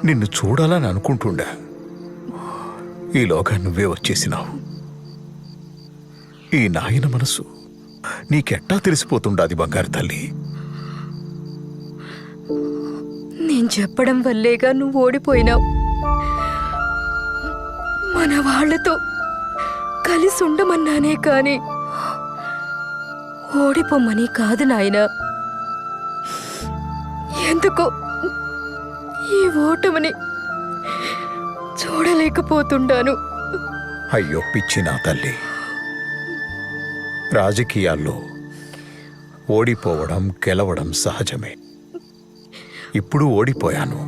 నిన్ను చూడాలని అనుకుంటుండా, ఈలోగా నువ్వే వచ్చేసినావు. ఈ నాయన మనసు నీకెట్టా తెలిసిపోతుండాది బంగారు తల్లి? నేను చెప్పడం వల్లేగా నువ్వు ఓడిపోయినావు. మన వాళ్లతో కలిసి ఉండమన్నానే కాని ఓడిపోమని కాదు నాయనా. ఎందుకో ఈ ఓటమిని చూడలేకపోతుండాను. అయ్యో పిచ్చి నా తల్లి, రాజకీయాల్లో ఓడిపోవడం గెలవడం సహజమే. ఇప్పుడు ఓడిపోయాను,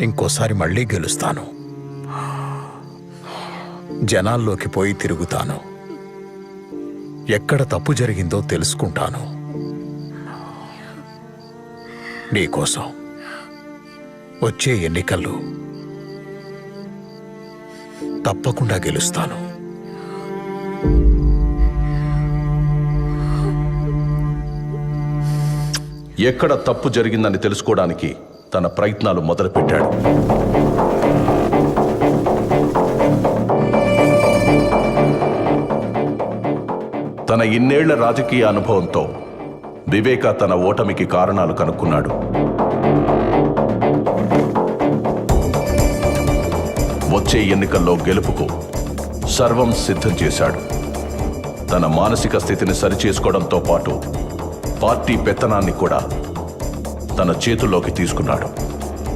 ఇంకోసారి మళ్ళీ గెలుస్తాను. జనాల్లోకి పోయి తిరుగుతాను, ఎక్కడ తప్పు జరిగిందో తెలుసుకుంటాను. నీకోసం వచ్చే ఎన్నికల్లో తప్పకుండా గెలుస్తాను. ఎక్కడ తప్పు జరిగిందని తెలుసుకోవడానికి తన ప్రయత్నాలు మొదలుపెట్టాడు. తన ఇన్నేళ్ల రాజకీయ అనుభవంతో వివేక తన ఓటమికి కారణాలు కనుక్కున్నాడు. వచ్చే ఎన్నికల్లో గెలుపుకు సర్వం సిద్ధం చేశాడు. తన మానసిక స్థితిని సరిచేసుకోవడంతో పాటు పార్టీ పెత్తనాన్ని కూడా తన చేతుల్లోకి తీసుకున్నాడు.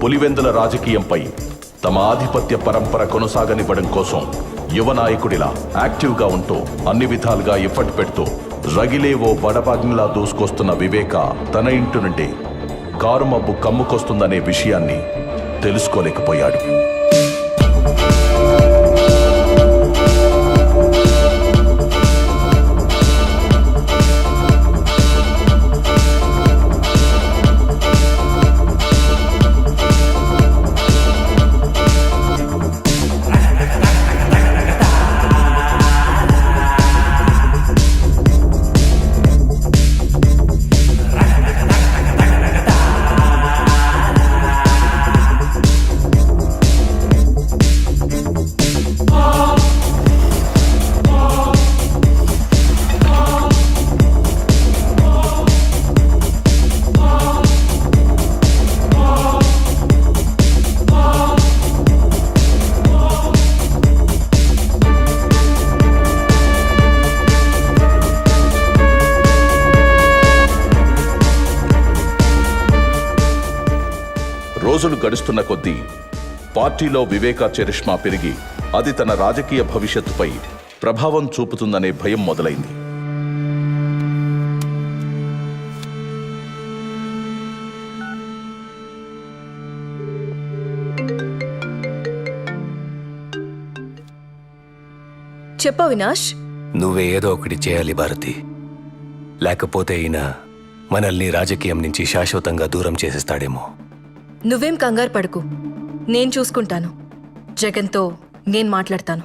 పులివెందుల రాజకీయంపై తమ ఆధిపత్య పరంపర కొనసాగనివ్వడం కోసం యువ నాయకుడిలా యాక్టివ్గా ఉంటూ అన్ని విధాలుగా ఎఫర్ట్ పెడుతూ రగిలే ఓ బడబాగ్నిలా దూసుకొస్తున్న వివేక తన ఇంటి నుండి కారు మబ్బు కమ్ముకొస్తుందనే విషయాన్ని తెలుసుకోలేకపోయాడు. రోజులు గడుస్తున్న కొద్దీ పార్టీలో వివేకా చరిష్మా పెరిగి అది తన రాజకీయ భవిష్యత్తుపై ప్రభావం చూపుతుందనే భయం మొదలైంది. చెప్పు అవినాష్. నువ్వే ఏదో ఒకటి చేయాలి భారతి, లేకపోతే ఈయన మనల్ని రాజకీయం నుంచి శాశ్వతంగా దూరం చేసేస్తాడేమో. నువ్వేం కంగారు పడుకు, నేను చూసుకుంటాను. జగన్తో నేను మాట్లాడతాను.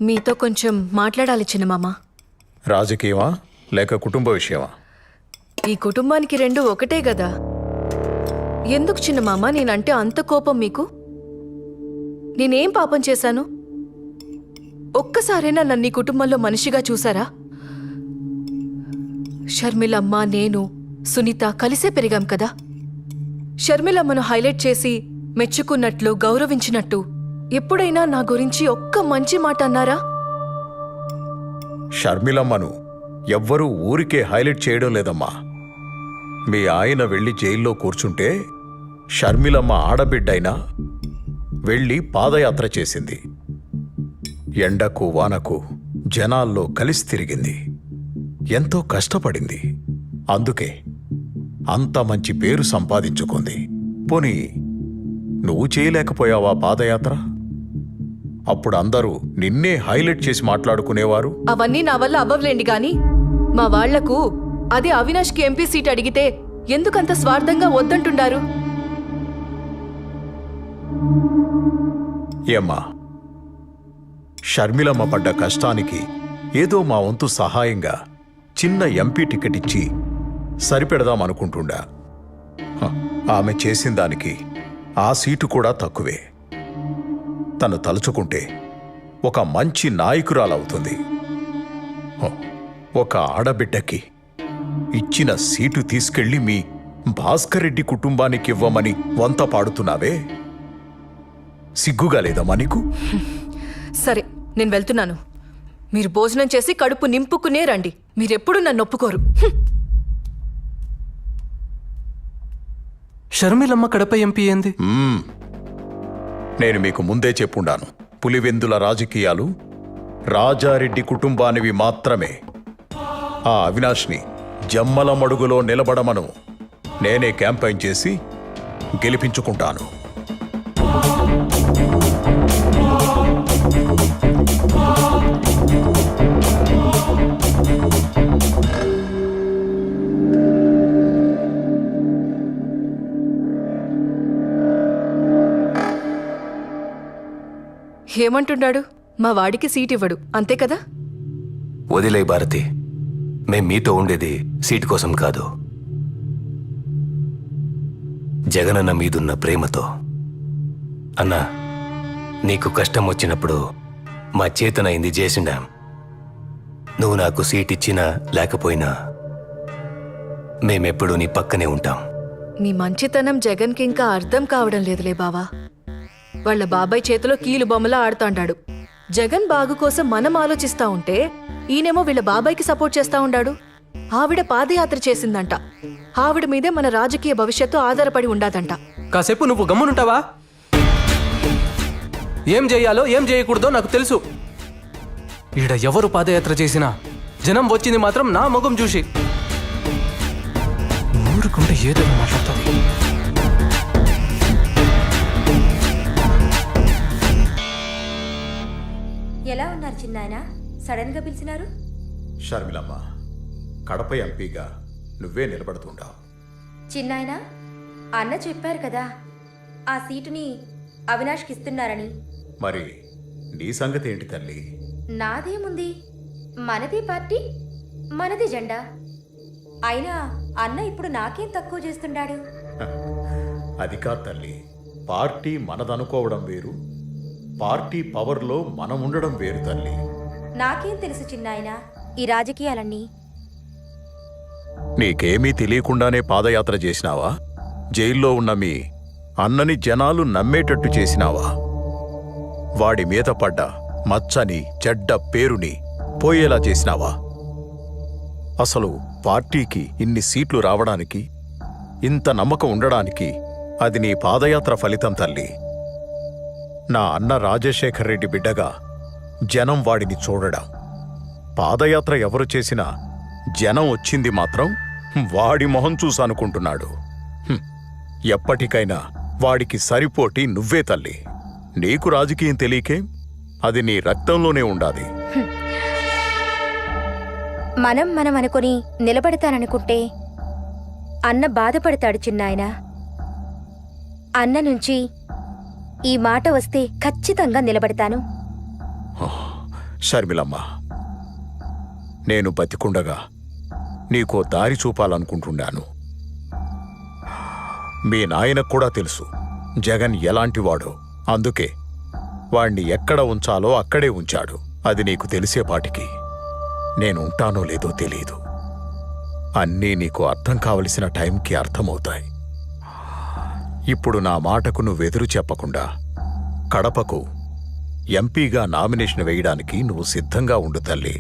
మీతో కొంచెం మాట్లాడాలి చిన్నమామ. రాజకీయమా లేక కుటుంబ విషయమా? ఈ కుటుంబానికి రెండు ఒకటే గదా. ఎందుకు చిన్నమామ నేనంటే అంత కోపం మీకు? నేనేం పాపం చేశాను? ఒక్కసారైనా నన్ను ఈ కుటుంబంలో మనిషిగా చూసారా? షర్మిలమ్మ, నేను, సునీత కలిసే పెరిగాం కదా. షర్మిలమ్మను హైలైట్ చేసి మెచ్చుకున్నట్లు, గౌరవించినట్టు ఎప్పుడైనా నా గురించి ఒక్క మంచి మాట అన్నారా? షర్మిలమ్మను ఎవ్వరూ ఊరికే హైలైట్ చేయడం లేదమ్మా. మీ ఆయన వెళ్ళి జైల్లో కూర్చుంటే షర్మిలమ్మ ఆడబిడ్డైనా వెళ్ళి పాదయాత్ర చేసింది. ఎండకు వానకు జనాల్లో కలిసి తిరిగింది. ఎంతో కష్టపడింది. అందుకే అంత మంచి పేరు సంపాదించుకుంది. పోనీ నువ్వు చేయలేకపోయావా పాదయాత్ర? అప్పుడు అందరూ నిన్నే హైలైట్ చేసి మాట్లాడుకునేవారు. అవన్నీ నా వల్ల అవ్వలేండి గాని మా వాళ్లకు అదే అవినాష్కి ఎంపీ సీట్ అడిగితే ఎందుకంత స్వార్థంగా వద్దంటున్నారు? ఏమ్మా, షర్మిలమ్మ పడ్డ కష్టానికి ఏదో మా వంతు సహాయంగా చిన్న ఎంపీ టికెట్ ఇచ్చి సరిపెడదామనుకుంటుండా. ఆమె చేసిన దానికి ఆ సీటు కూడా తక్కువే. తను తలుచుకుంటే ఒక మంచి నాయకురాలవుతుంది. ఒక ఆడబిడ్డకి ఇచ్చిన సీటు తీసుకెళ్లి మీ భాస్కర్ రెడ్డి కుటుంబానికి ఇవ్వమని వంత పాడుతున్నావే, సిగ్గుగా లేదమ్మా నీకు? సరే, నేను వెళ్తున్నాను. మీరు భోజనం చేసి కడుపు నింపుకునే రండి. మీరెప్పుడు నన్ను ఒప్పుకోరు. షర్మిలమ్మ కడప ఎంపీ ఏంది? నేను మీకు ముందే చెప్పుండాను, పులివెందుల రాజకీయాలు రాజారెడ్డి కుటుంబానివి మాత్రమే. ఆ అవినాష్ని జమ్మల మడుగులో నిలబడమను నేనే క్యాంపెయిన్ చేసి గెలిపించుకుంటాను. ఏమంటున్నాడు? మా వాడికి సీట్ ఇవ్వడు, అంతే కదా? వదిలే భారతి, మేం మీతో ఉండేది సీటు కోసం కాదు, జగనన్న మీదున్న ప్రేమతో. అన్నా, నీకు కష్టం వచ్చినప్పుడు మా చేతనైంది చేసిండాం. నువ్వు నాకు సీట్ ఇచ్చినా లేకపోయినా మేమెప్పుడూ నీ పక్కనే ఉంటాం. నీ మంచితనం జగన్కి ఇంకా అర్థం కావడం లేదులే బావా. వాళ్ళ బాబాయ్ చేతిలో కీలు బొమ్మలా ఆడుతాండాడు. జగన్ బాగు కోసం మనం ఆలోచిస్తా ఉంటే ఈయనేమో వీళ్ళ బాబాయ్కి సపోర్ట్ చేస్తా ఉండాడు. ఆవిడ పాదయాత్ర చేసిందంట. ఆవిడ మీదే మన రాజకీయ భవిష్యత్తు ఆధారపడి ఉండాదంట. కాసేపు నువ్వు గమ్మునుంటావా? ఏం చేయాలో ఏం చేయకూడదో నాకు తెలుసు. ఈడ ఎవరు పాదయాత్ర చేసినా జనం వచ్చింది మాత్రం నా ముఖం చూసి. ఊరుకుంటే ఏదో మాట్లాడుతుంది. ఎలా ఉన్నారు చిన్నాయన? సడన్ గా పిలిచినారు? షర్మిలమ్మ, కడప ఎంపీగా నువ్వే నిలబడుతుంటావు. చిన్నాయన, అన్న చెప్పారు కదా ఆ సీటుని అవినాష్కి ఇస్తున్నారని. మరి నీ సంగతి ఏంటి తల్లి? నాదేముంది, మనది పార్టీ, మనది జెండా. అయినా అన్న ఇప్పుడు నాకేం తక్కువ చేస్తుండాడు? అది కాదు తల్లి, పార్టీ మనదనుకోవడం వేరు, పార్టీ పవర్లో మనం ఉండడం వేరు తల్లి. నాకేం తెలుసు చిన్నాయన ఈ రాజకీయాలన్నీ. నీకేమీ తెలియకుండానే పాదయాత్ర చేసినావా? జైల్లో ఉన్న మీ అన్నని జనాలు నమ్మేటట్టు చేసినావా? వాడి మీద పడ్డ మచ్చని చెడ్డ పేరుని పోయేలా చేసినావా? అసలు పార్టీకి ఇన్ని సీట్లు రావడానికి, ఇంత నమ్మకం ఉండడానికి అది నీ పాదయాత్ర ఫలితం తల్లి. నా అన్న రాజశేఖర్ రెడ్డి బిడ్డగా జనం వాడిని చూడడం. పాదయాత్ర ఎవరు చేసినా జనం వచ్చింది మాత్రం వాడి మొహం చూసనుకుంటున్నాడు. ఎప్పటికైనా వాడికి సరిపోటి నువ్వే తల్లి. నీకు రాజకీయం తెలియకే, అది నీ రక్తంలోనే ఉండాలి. మనం అనుకుని నిలబడతాననుకుంటే అన్న బాధపడతాడు చిన్నాయన. అన్న నుంచి ఈ మాట వస్తే ఖచ్చితంగా నిలబడతాను. షర్మిలమ్మ, నేను బతికుండగా నీకో దారి చూపాలనుకుంటున్నాను. మీ నాయనకు కూడా తెలుసు జగన్ ఎలాంటివాడో. అందుకే వాణ్ణి ఎక్కడ ఉంచాలో అక్కడే ఉంచాడు. అది నీకు తెలిసేపాటికి నేను ఉంటానో లేదో తెలీదు. అన్నీ నీకు అర్థం కావలసిన టైంకి అర్థమవుతాయి. ఇప్పుడు నా మాటకు నువ్వెదురు చెప్పకుండా కడపకు ఎంపీగా నామినేషన్ వేయడానికి నువ్వు సిద్ధంగా ఉండు తల్లి.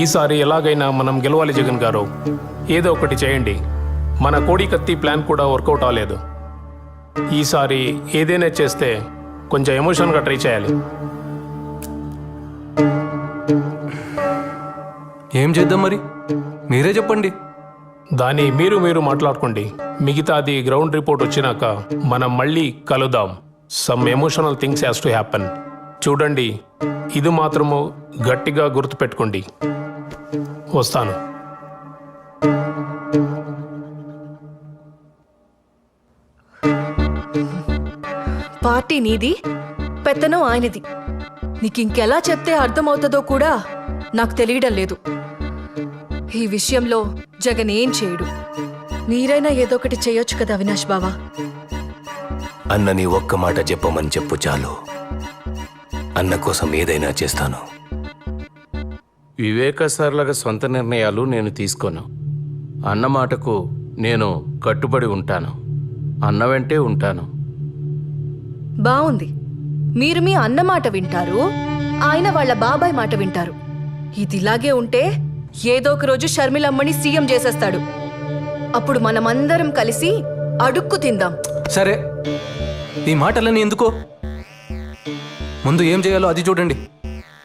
ఈసారి ఎలాగైనా మనం గెలవాలి జగన్ గారు. ఏదో ఒకటి చేయండి. మన కోడికత్తి ప్లాన్ కూడా వర్కౌట్ అవ్వలేదు. ఈసారి ఏదైనా చేస్తే కొంచెం ఎమోషన్గా ట్రై చేయాలి. ఏం చేద్దాం మరి? మీరే చెప్పండి. దాన్ని మీరు మాట్లాడుకోండి. మిగతాది గ్రౌండ్ రిపోర్ట్ వచ్చినాక మనం మళ్ళీ కలుద్దాం. Some emotional things has to happen. చూడండి, ఇది మాత్రము గట్టిగా గుర్తుపెట్టుకోండి. వస్తాను. పార్టీ నీది, పెత్తనం ఆయనది. నీకింకెలా చెప్తే అర్థమవుతుందో కూడా నాకు తెలియడం లేదు. ఈ విషయంలో జగన్ ఏం చేయడు. మీరైనా ఏదో ఒకటి చేయొచ్చు కదా అవినాష్ బావా. అన్నని ఒక్క మాట చెప్పమని చెప్పు చాలు. అన్న కోసం ఏదైనా చేస్తాను. వివేక సార్లాగా సొంత నిర్ణయాలు నేను తీసుకోను. అన్న మాటకు నేను కట్టుబడి ఉంటాను. అన్న వెంటే ఉంటాను. బావుంది. మీరు మీ అన్న మాట వింటారు, ఆయన వాళ్ళ బాబాయ్ మాట వింటారు. ఇదిలాగే ఉంటే ఏదో ఒక రోజు షర్మిలమ్మని సీఎం చేసేస్తాడు. అప్పుడు మనమందరం కలిసి అడుక్కు తిందాం. సరే, ఈ మాటలన్నీ ఎందుకో? ముందు ఏం చేయాలో అది చూడండి.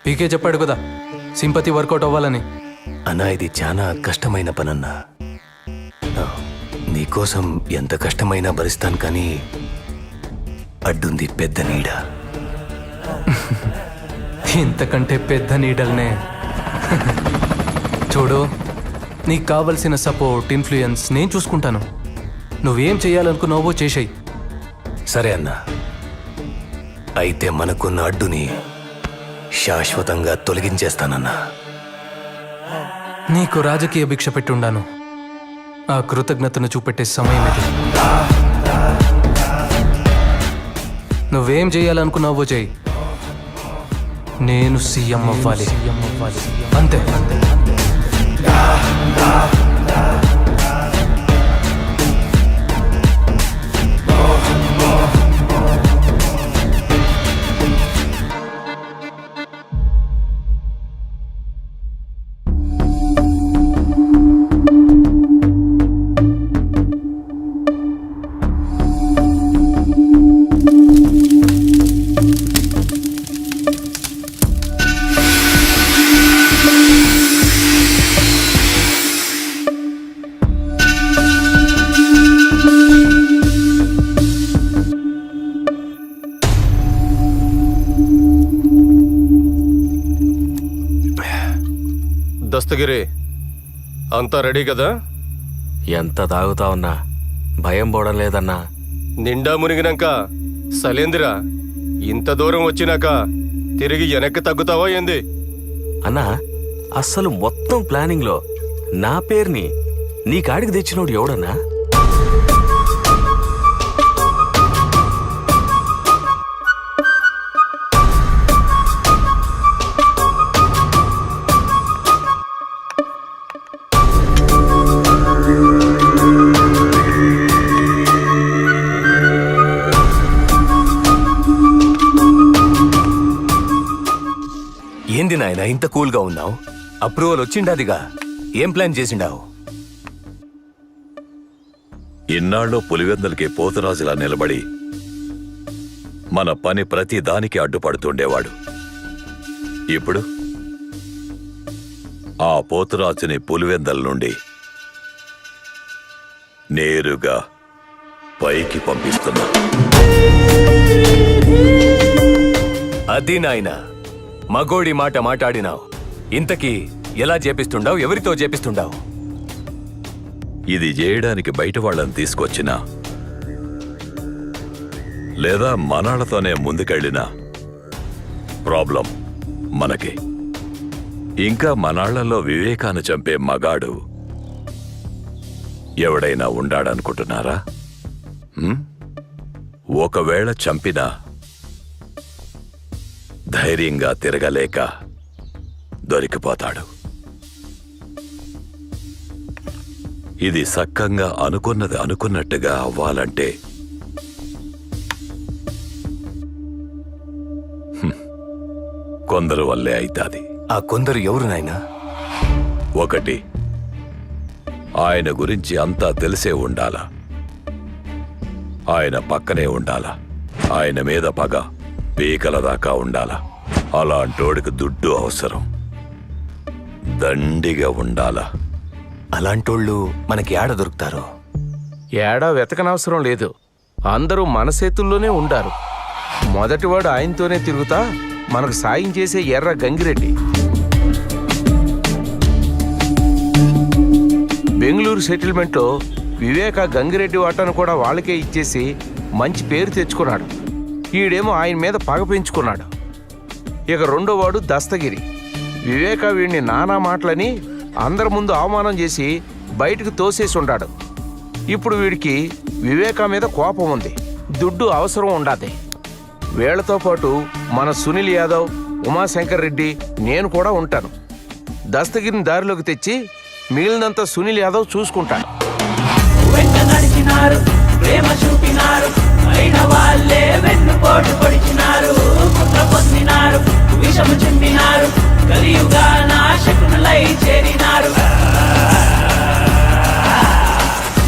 పీకే చెప్పాడు కదా, సింపతి వర్కౌట్ అవ్వాలని. అన్నా, ఇది చాలా కష్టమైన పనన్నా. నీకోసం ఎంత కష్టమైనా భరిస్తాను, కానీ అడ్డుంది పెద్ద నీడ. ఇంతకంటే పెద్ద నీడల్నే. చూడు, నీకు కావలసిన సపోర్ట్, ఇన్ఫ్లుయెన్స్ నేను చూసుకుంటాను. నువ్వేం చేయాలనుకున్నావో చేసేయి. సరే అన్నా, అయితే మనకున్న అడ్డుని శాశ్వతంగా తొలగించేస్తానన్నా. నీకు రాజకీయ భిక్ష పెట్టుండాను. ఆ కృతజ్ఞతను చూపెట్టే సమయం ఇది. నువ్వేం చేయాలనుకున్నావో చేయి. నేను సీఎం అవ్వాలి, అంతే. దస్తగిరి అంతా రెడీ కదా? ఎంత తాగుతా ఉన్నా భయం పోవడం లేదన్నా. నిండా మునిగినాక సలేందిరా, ఇంత దూరం వచ్చినాక తిరిగి వెనక్కి తగ్గుతావా ఏంది? అన్నా, అస్సలు మొత్తం ప్లానింగ్లో నా పేరుని నీ కాడికి తెచ్చినోడు ఎవడన్నా? ఏంది నాయన ఇంత కూల్గా ఉన్నావు? అప్రూవల్ వచ్చిండాదిగా, ఏం ప్లాన్ చేసిండావు? ఇన్నాళ్ళు పులివెందులకి పోతురాజులా నిలబడి మన పని ప్రతి దానికి అడ్డుపడుతుండేవాడు. ఇప్పుడు ఆ పోతురాజుని పులివెందల నుండి నేరుగా పైకి పంపిస్తున్నా. అది నాయన, మగోడి మాట మాట్లాడినావు. ఇంతకీ ఎలా చేపిస్తుండావు? ఎవరితో చేపిస్తుండావు? ఇది చేయడానికి బయట వాళ్ళని తీసుకొచ్చినా లేదా మనాళ్లతోనే ముందుకెళ్ళినా ప్రాబ్లం మనకి. ఇంకా మనాళ్లలో వివేకాన్ని చంపే మగాడు ఎవడైనా ఉండాడనుకుంటున్నారా? ఒకవేళ చంపినా ధైర్యంగా తిరగలేక దొరికిపోతాడు. ఇది సక్కంగా అనుకున్నది అనుకున్నట్టుగా అవ్వాలంటే కొందరు వల్లే అయితాది. ఆ కొందరు ఎవరు నాయనా? ఒకటి, ఆయన గురించి అంతా తెలిసే ఉండాలా, ఆయన పక్కనే ఉండాలా, ఆయన మీద పగ పీకల దాకా ఉండాలా. అలాంటోడికి దుడ్డు అవసరం, దండిగా ఉండాలా. అలాంటోళ్ళు మనకి ఏడ దొరుకుతారో? ఏడా వెతకనవసరం లేదు, అందరూ మన చేతుల్లోనే ఉండారు. మొదటివాడు ఆయనతోనే తిరుగుతా మనకు సాయం చేసే ఎర్ర గంగిరెడ్డి. బెంగళూరు సెటిల్మెంట్లో వివేక గంగిరెడ్డి వాటాను కూడా వాళ్ళకే ఇచ్చేసి మంచి పేరు తెచ్చుకున్నాడు. ఈడేమో ఆయన మీద పగ పెంచుకున్నాడు. ఇక రెండోవాడు దస్తగిరి. వివేక వీడిని నానా మాటలని అందరి ముందు అవమానం చేసి బయటకు తోసేసి ఉండాడు. ఇప్పుడు వీడికి వివేక మీద కోపం ఉంది, దుడ్డు అవసరం ఉండాది. వీళ్లతో పాటు మన సునీల్ యాదవ్, ఉమాశంకర్ రెడ్డి, నేను కూడా ఉంటాను. దస్తగిరిని దారిలోకి తెచ్చి మిగిలినంత సునీల్ యాదవ్ చూసుకుంటాను. వెంట నడిచినారు, ప్రేమ చూపినారు, అయిన వాళ్ళే వెన్నుపోటు పొడిచినారు, కుట్ర పొందినారు, విషము చిందినారు, కలియుగా నాశకులై చేరినారు.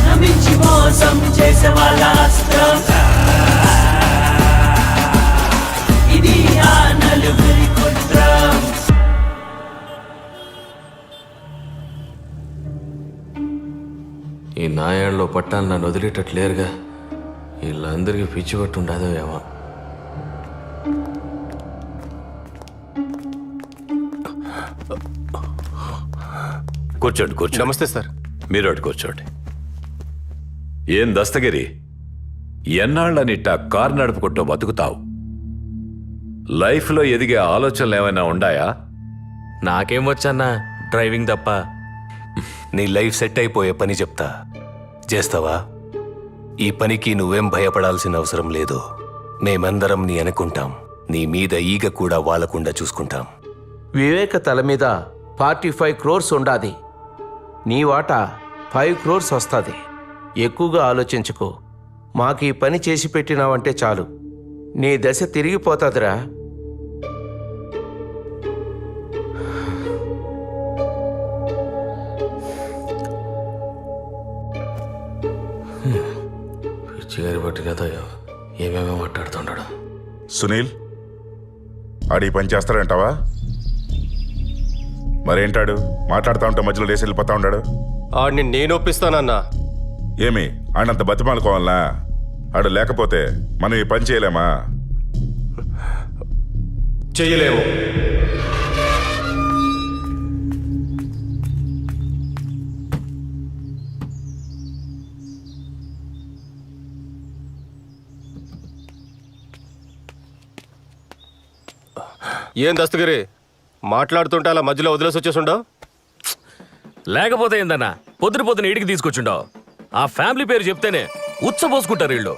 నమ్మించి మోసం చేసే వాళ్ళ అస్త్రం ఇది, ఆ నలుగురి కుట్రం. ఈ నాయాళ్ళలో పట్టాలు నన్ను వదిలేటట్లేరుగా. వీళ్ళందరికీ పిచ్చి పట్టు ఉండదో ఏమో. కూర్చోండి కూర్చోండి. నమస్తే సార్. మీరు అటు కూర్చోండి. ఏం దస్తగిరి, ఎన్నాళ్ళనిట్ట కారు నడుపుకుంటూ బతుకుతావు? లైఫ్లో ఎదిగే ఆలోచనలు ఏమైనా ఉండాయా? నాకేం వచ్చన్నా డ్రైవింగ్ తప్ప. నీ లైఫ్ సెట్ అయిపోయే పని చెప్తా, చేస్తావా? ఈ పనికి నువ్వేం భయపడాల్సిన అవసరం లేదు. మేమందరం నీ అనుకుంటాం. నీ మీద ఈగ కూడా వాలకుండా చూసుకుంటాం. వివేక తల మీద 45 crores ఉండాది. నీ వాటా 5 crores వస్తుంది. ఎక్కువగా ఆలోచించుకో. మాకు ఈ పని చేసి పెట్టినావంటే చాలు, నీ దశ తిరిగిపోతుందిరా. పిచ్చిగారి పట్టినదో ఏమేమో మాట్లాడుతున్నాడు. సునీల్, ఆడి పని చేస్తాడంటావా? మరేంటాడు మాట్లాడుతూ ఉంటే మధ్యలో లేసి వెళ్ళిపోతా ఉన్నాడు? ఆడిని నేను ఒప్పిస్తానన్నా. ఏమి ఆడంత బతిమాలుకోవాలనా? ఆడు లేకపోతే మనం ఈ పని చేయలేమా? చెయ్యలేము. ఏం దస్తగిరి మాట్లాడుతుంటే అలా మధ్యలో వదిలేసి వచ్చేసుండవు? లేకపోతే ఏందన్నా పొద్దున ఇంటికి తీసుకొచ్చుండవు. ఆ ఫ్యామిలీ పేరు చెప్తేనే ఉచ్చబోసుకుంటారు వీళ్ళు.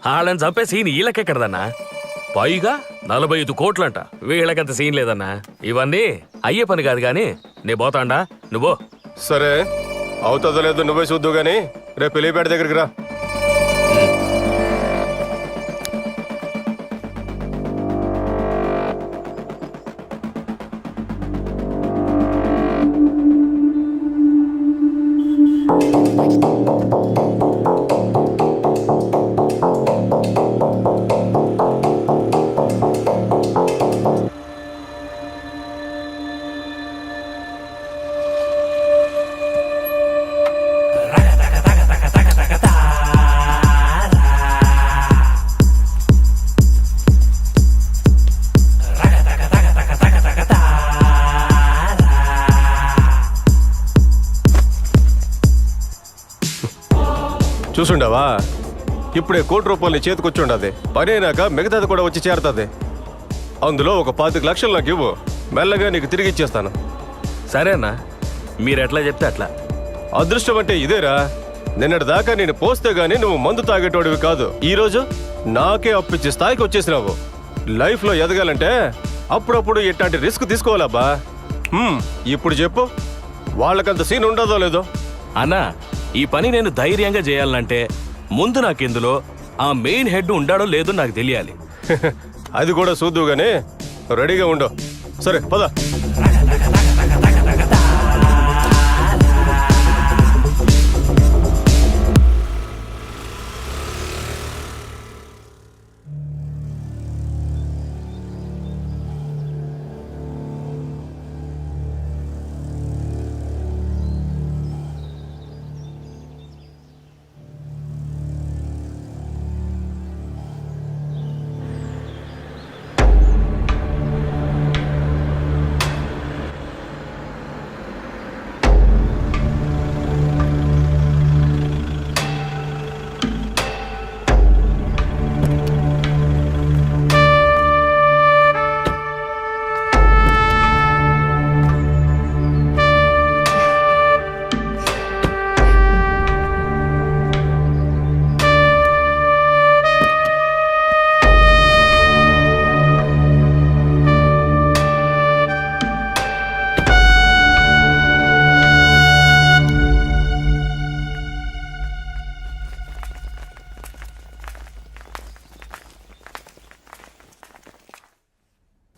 వాళ్ళని చంపే సీన్ వీళ్ళకెక్కడదన్నా. పైగా 45 కోట్లంట. వీళ్ళకంత సీన్ లేదన్నా. ఇవన్నీ అయ్యే పని కాదు కానీ నే పోతాండా, నువ్వు. సరే, అవుతుందో లేదో నువ్వే చూద్దు గాని రేపు పెళ్లిపేట దగ్గరికి రా. చూసుండవా, ఇప్పుడే ₹1 నీ చేతికొచ్చుండది. పని అయినాక మిగతాది కూడా వచ్చి చేరుతుంది. అందులో ఒక 25 లక్షలు నాకు ఇవ్వు, మెల్లగా నీకు తిరిగి ఇచ్చేస్తాను. సరేనా, మీరెట్లా చెప్తే అట్లా. అదృష్టం అంటే ఇదేరా. నిన్నటి దాకా నేను పోస్తే గానీ నువ్వు మందు తాగేటోడివి కాదు. ఈ రోజు నాకే అప్పిచ్చే స్థాయికి వచ్చేసినావు. లైఫ్లో ఎదగాలంటే అప్పుడప్పుడు ఇట్లాంటి రిస్క్ తీసుకోవాలబ్బా. ఇప్పుడు చెప్పు, వాళ్ళకంత సీన్ ఉండదో లేదో? అన్నా, ఈ పని నేను ధైర్యంగా చేయాలంటే ముందు నాకు ఇందులో ఆ మెయిన్ హెడ్ ఉండాడో లేదో నాకు తెలియాలి. అది కూడా చూద్దు గానీ రెడీగా ఉండు. సరే పద.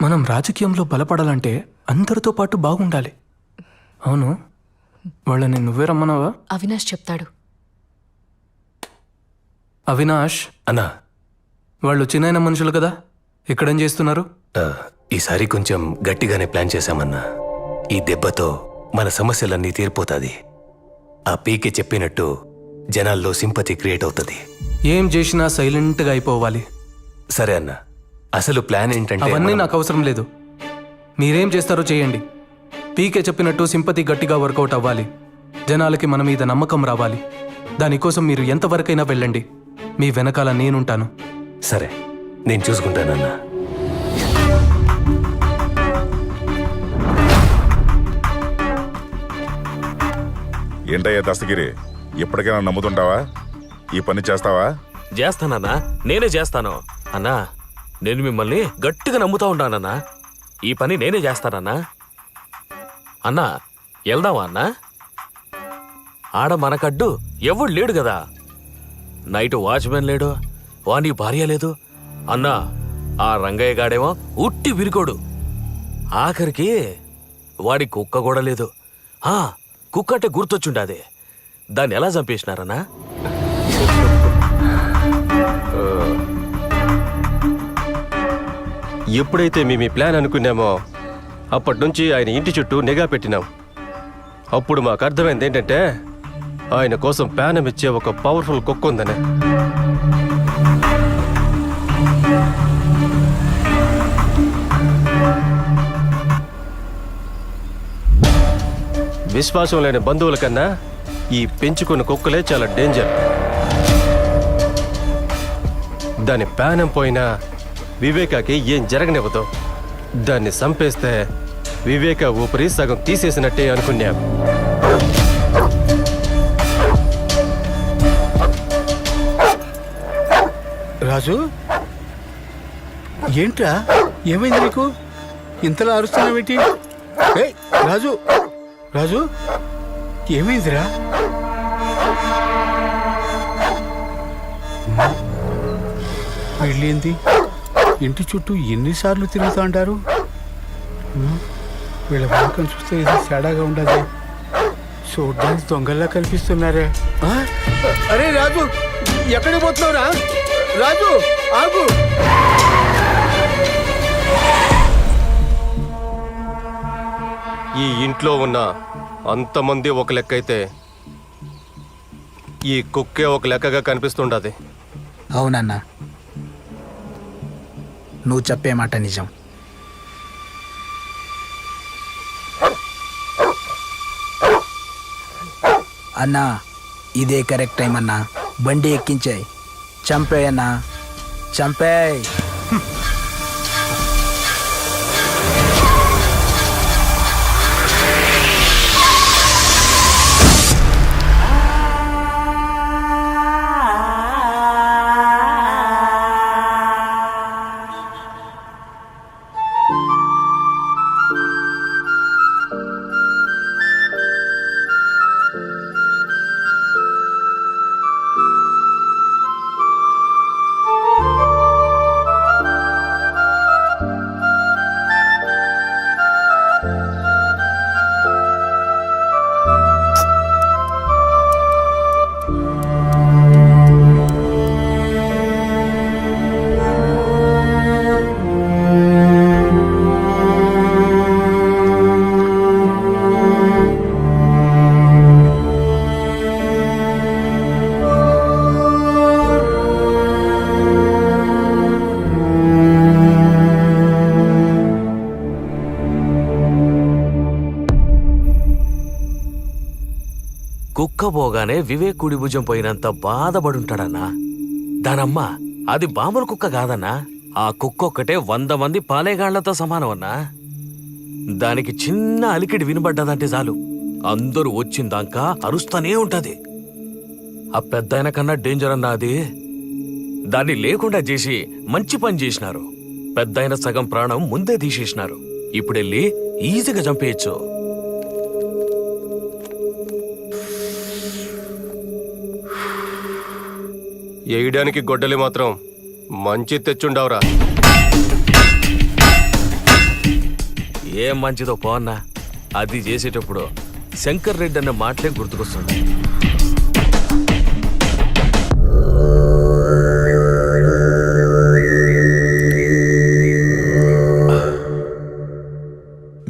మనం రాజకీయంలో బలపడాలంటే అందరితో పాటు బాగుండాలి. అవును, వాళ్ళని నువ్వే రమ్మన్నావా? అవినాష్ చెప్తాడు. అవినాష్ అన్నా, వాళ్ళు చిన్న మనుషులు కదా, ఇక్కడేం చేస్తున్నారు? ఈసారి కొంచెం గట్టిగానే ప్లాన్ చేశామన్నా. ఈ దెబ్బతో మన సమస్యలన్నీ తీరిపోతాది. ఆ పీకే చెప్పినట్టు జనాల్లో సింపతి క్రియేట్ అవుతుంది. ఏం చేసినా సైలెంట్గా అయిపోవాలి. సరే అన్న, అసలు ప్లాన్ ఏంటంటే అవన్నీ నాకు అవసరం లేదు. మీరేం చేస్తారో చేయండి. పీకే చెప్పినట్టు సింపతి గట్టిగా వర్కౌట్ అవ్వాలి. జనాలకి మన మీద నమ్మకం రావాలి. దానికోసం మీరు ఎంతవరకైనా వెళ్ళండి. మీ వెనకాల నేనుంటాను. సరే, నేను చూసుకుంటానన్నా. ఏంటయ్యా దస్తగిరి, ఇప్పటికైనా నమ్ముతుంటావా? ఈ పని చేస్తావా? చేస్తానన్నా, నేనే చేస్తాను. అన్నా, నేను మిమ్మల్ని గట్టిగా నమ్ముతా ఉంటానన్నా. ఈ పని నేనే చేస్తానన్నా. అన్నా, వెళ్దామా అన్నా? ఆడ మనకడ్డు ఎవడు లేడు కదా. నైట్ వాచ్మెన్ లేడు, వాని భార్య లేదు. అన్నా, ఆ రంగయ్య గాడేమో ఉట్టి విరికోడు. ఆఖరికి వాడి కుక్క కూడా లేదు. కుక్క అంటే గుర్తొచ్చుండాది. దాన్ని ఎలా చంపేసినారన్నా? ఎప్పుడైతే మేము ఈ ప్లాన్ అనుకున్నామో అప్పటి నుంచి ఆయన ఇంటి చుట్టూ నిఘా పెట్టినాం. అప్పుడు మాకు అర్థమైంది ఏంటంటే ఆయన కోసం ప్యానం ఇచ్చే ఒక పవర్ఫుల్ కుక్క ఉందని. విశ్వాసం లేని బంధువుల కన్నా ఈ పెంచుకున్న కుక్కలే చాలా డేంజర్. దాని ప్యానం పోయినా వివేకాకి ఏం జరగనివ్వదు. దాన్ని చంపేస్తే వివేక ఊపిరి సగం తీసేసినట్టే అనుకున్నాం. రాజు, ఏంట్రా, ఏమైంది నీకు? ఇంతలా అరుస్తున్నావేంటి? ఏయ్ రాజు, రాజు, ఏమైందిరా? వెళ్ళింది ఇంటి చుట్టూ ఎన్నిసార్లు తిరుగుతూ అంటారు? వీళ్ళ వాకం చూస్తే ఏదో తేడాగా ఉండదు. చూడ్డానికి దొంగల్లా కనిపిస్తున్నారే. అరే రాజు, ఎక్కడికి పోతున్నావురా? రాజు ఆగు. ఈ ఇంట్లో ఉన్న అంతమంది ఒక లెక్క అయితే ఈ కుక్కే ఒక లెక్కగా కనిపిస్తుండది. అవునన్నా, నువ్వు చెప్పే మాట నిజం. అన్నా, ఇదే కరెక్ట్ టైం అన్నా. బండి ఎక్కించాయి. చంపేయన్నా, చంపేయ్. కుక్క పోగానే వివేక్ కుడి భుజం పోయినంత బాధపడుంటాడన్నా. దానమ్మ అది బాముల కుక్క కాదన్నా. ఆ కుక్క ఒక్కటే 100 మంది పాలేగాళ్లతో సమానం అన్నా. దానికి చిన్న అలికిడి వినబడ్డదంటే చాలు అందరూ వచ్చిందాకా అరుస్తూనే ఉంటది. ఆ పెద్దాయన కన్నా డేంజర్ అన్నా అది. దాన్ని లేకుండా చేసి మంచి పని చేసినారు. పెద్దాయన సగం ప్రాణం ముందే తీసేసినారు. ఇప్పుడెళ్ళి ఈజీగా చంపేయచ్చు. వేయడానికి గొడ్డలి మాత్రం మంచి తెచ్చుండవరా. ఏం మంచిదో పోన్నా. అది చేసేటప్పుడు శంకర్ రెడ్డి అన్న మాటలే గుర్తుకొస్తుంది.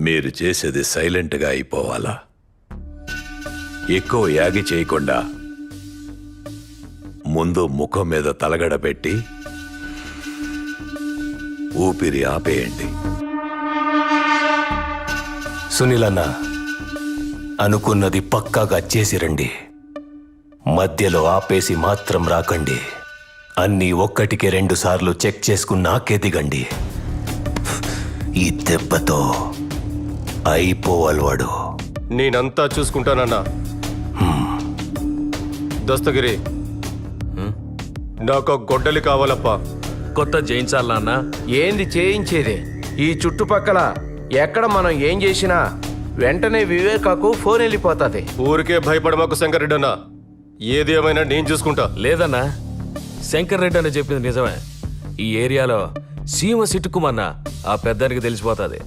మీరు చేసేది సైలెంట్గా అయిపోవాలా? ఎక్కువ యాగి చేయకుండా ముందు ముఖం మీద తలగడ పెట్టి ఊపిరి ఆపేయండి. సునీలన్న, అనుకున్నది పక్కాగా చేసిరండి. మధ్యలో ఆపేసి మాత్రం రాకండి. అన్నీ 1కి 2 సార్లు చెక్ చేసుకున్నాకే దిగండి. ఈ దెబ్బతో అయిపోవాలి వాడు. నేనంతా చూసుకుంటానన్నా. దస్తగిరి, నాకు గొడ్డలి కావాలప్పా. కొత్త జయించాలన్నా. ఏంది చేయించేది? ఈ చుట్టుపక్కల ఎక్కడ మనం ఏం చేసినా వెంటనే వివేకాకు ఫోన్ వెళ్ళిపోతుంది. ఊరికే భయపడమాకు శంకరెడ్డి అన్న. ఏది ఏమైనా నేను చూసుకుంటా. లేదన్నా, శంకర్ రెడ్డి అని చెప్పింది నిజమే. ఈ ఏరియాలో సీమ సిట్టుకుమన్న ఆ పెద్దానికి తెలిసిపోతుంది.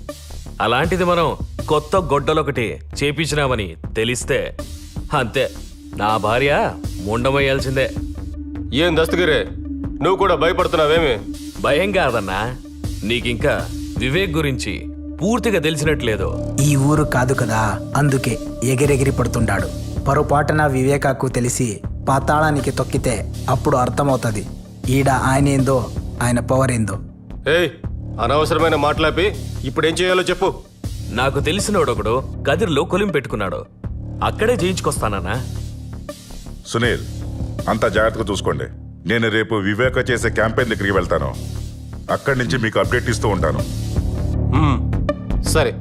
అలాంటిది మనం కొత్త గొడ్డలొకటి చేపించినామని తెలిస్తే అంతే, నా భార్య ముండమయ్యాల్సిందే. ఏం దస్తగిరే, నువ్వు కూడా భయపడుతున్నావేమి? భయం కాదన్నా, నీకింకా వివేక్ గురించి పూర్తిగా తెలిసినట్లేదు. ఈ ఊరు కాదు కదా, అందుకే ఎగిరెగిరి పడుతుంటాడు. పొరపాటున వివేకాకు తెలిసి పాతాళానికి తొక్కితే అప్పుడు అర్థమవుతుంది ఈడ ఆయన ఏందో, ఆయన పవర్ ఏందో. ఏయ్, అనవసరమైన మాట్లాపి ఇప్పుడేం చేయాలో చెప్పు. నాకు తెలిసినోడొకడు కదిర్లో కొలిం పెట్టుకున్నాడు. అక్కడే చేయించుకొస్తానన్నా. సునీల్, అంతా జాగ్రత్తగా చూసుకోండి. నేను రేపు వివేక చేసే క్యాంపెయిన్ దగ్గరికి వెళ్తాను. అక్కడి నుంచి మీకు అప్డేట్ ఇస్తూ ఉంటాను. సరే.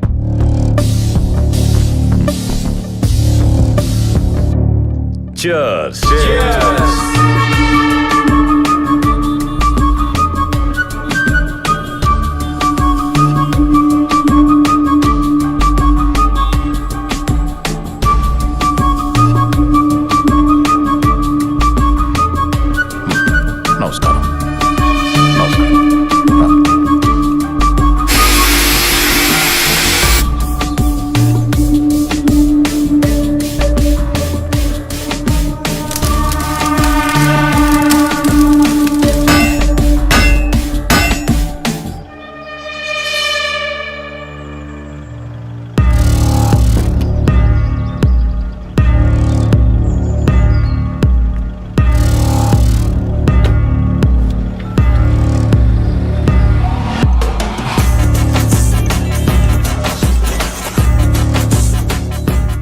Cheers. నమస్కారం. నమస్కారం.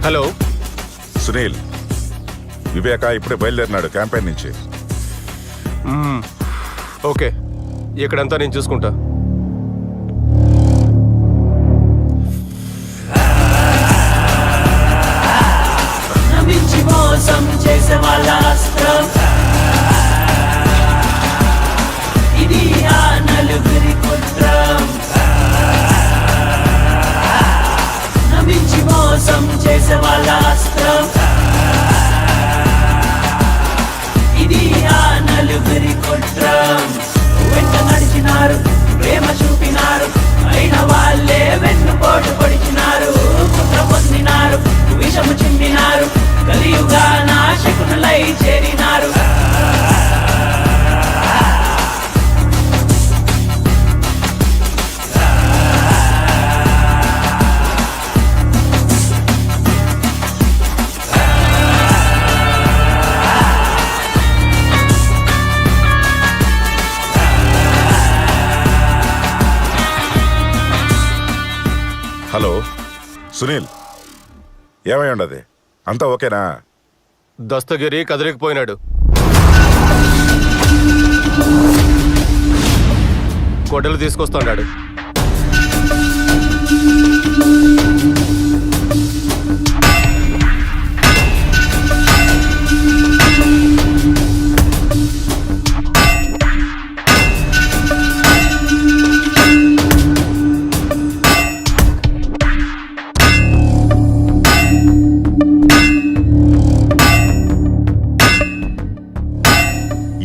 హలో సునీల్, వివేక ఇప్పుడే బయలుదేరినాడు క్యాంపెయిన్ నుంచి. ఓకే, ఇక్కడంతా నేను చూసుకుంటా. నమ్మించి మోసం చేసే వాళ్ళ అస్త్రం ఇది ఆ నలుగురి కుట్రం. నమ్మించి మోసం చేసే వాళ్ళ అస్త్రం ఇది ఆ నలుగురి కుట్రం. వెంట నడిచినారు, ప్రేమ చూపినారు, అయిన వాళ్ళే వెన్నుపోటు పొడిచినారు. కుట్ర పొందినారు, విషము చిమ్మినారు, కలియుగా నాశకునులై చేరినారు. హలో సునీల్, ఏమై ఉండదు? అంతా ఓకేనా? దస్తగిరి కదిలికిపోయినాడు. గొడ్డలు తీసుకొస్తున్నాడు.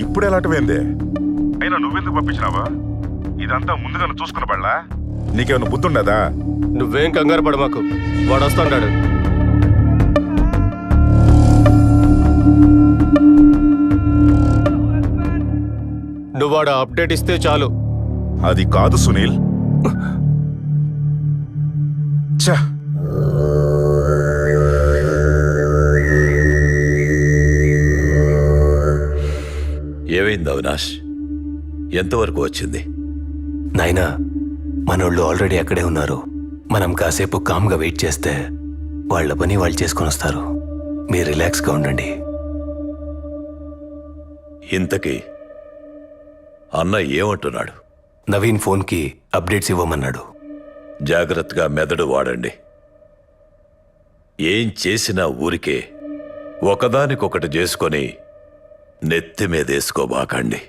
ఇప్పుడు ఎలాంటివేంది? అయినా నువ్వెందుకు పంపించినావా? ఇదంతా ముందుగానే చూసుకున్న బళ్ళా? నీకేమైనా బుద్ధుండదా? నువ్వేం కంగారు పడ మాకు, వాడు వస్తాడు. నువ్వు వాడు అప్డేట్ ఇస్తే చాలు. అది కాదు సునీల్. ఛ! ఏమైంది అవినాష్? ఎంతవరకు వచ్చింది? నాయనా, మనోళ్ళు ఆల్రెడీ అక్కడే ఉన్నారు. మనం కాసేపు కామ్గా వెయిట్ చేస్తే వాళ్ళ పని వాళ్ళు చేసుకొని వస్తారు. మీరు రిలాక్స్గా ఉండండి. ఇంతకీ అన్న ఏమంటున్నాడు? నవీన్ ఫోన్కి అప్డేట్స్ ఇవ్వమన్నాడు. జాగ్రత్తగా మెదడు వాడండి. ఏం చేసినా ఊరికే ఒకదానికొకటి చేసుకొని నెత్తి మీదేసుకోబాకండి.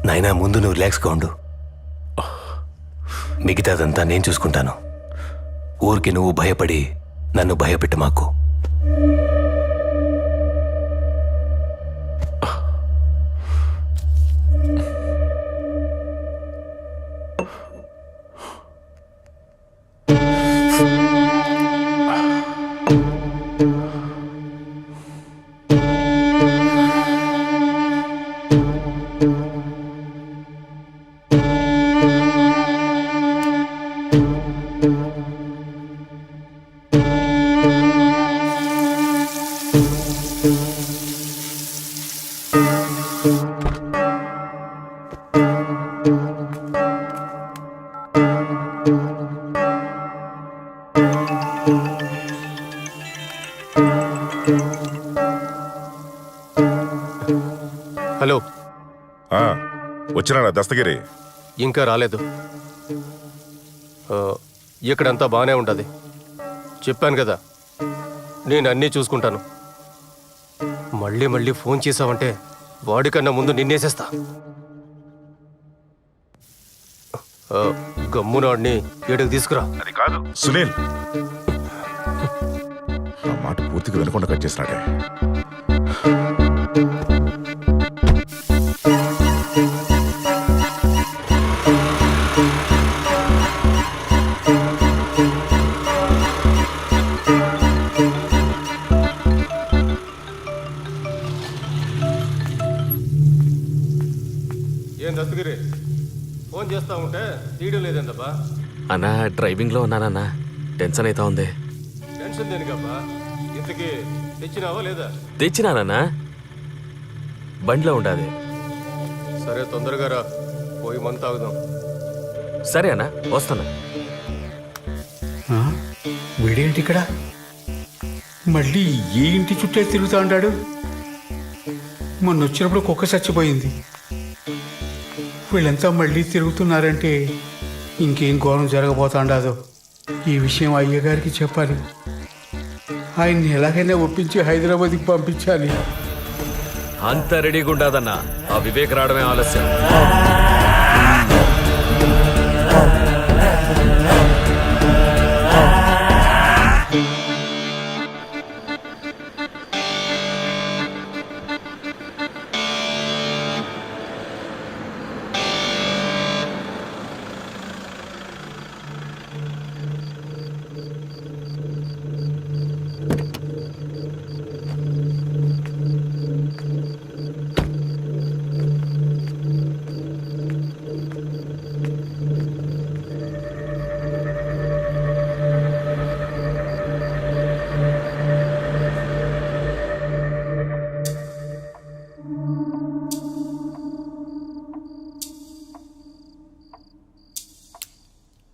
నాయనా, ముందు నువ్వు రిలాక్స్గా ఉండు. మిగతాదంతా నేను చూసుకుంటాను. ఊరికి నువ్వు భయపడి నన్ను భయపెట్టు మాకు. హలో, వచ్చినాడా దస్తగిరి? ఇంకా రాలేదు. ఇక్కడంతా బాగానే ఉంటుంది. చెప్పాను కదా, నేను అన్నీ చూసుకుంటాను. మళ్ళీ మళ్ళీ ఫోన్ చేసావంటే వాడికన్నా ముందు నిన్నేసేస్తా. గమ్మునాడిని ఏడుకు తీసుకురా. అది కాదు సునీల్, ఆ మాట పూర్తిగా వినకుండా కట్ చేసినాడే. ఏం దస్తగిరి, ఫోన్ చేస్తా ఉంటే తీయడం లేదేందబ్బా? అన్నా డ్రైవింగ్లో ఉన్నానన్నా, టెన్షన్ అవుతా ఉంది. టెన్షన్ దేనికబ్బా? ఇంతకీ తెచ్చినావా లేదా? తెచ్చినానన్నా, బండిలో ఉండాది. సరే తొందరగా రా, పోయి మంత తాగుదాం. సరే అన్నా, వస్తాను. వీడేంటి ఇక్కడ? మళ్ళీ ఏ ఇంటి చుట్టే తిరుగుతూ ఉంటాడు? మొన్న వచ్చినప్పుడు కుక్క చచ్చిపోయింది. వీళ్ళంతా మళ్ళీ తిరుగుతున్నారంటే ఇంకేం ఘోరం జరగబోతాండాదో. ఈ విషయం అయ్యగారికి చెప్పాలి. ఆయన్ని ఎలాగైనా ఒప్పించి హైదరాబాద్కి పంపించాలి. అంత రెడీగా ఉండదన్నా, ఆ వివేక్ రావడమే ఆలస్యం.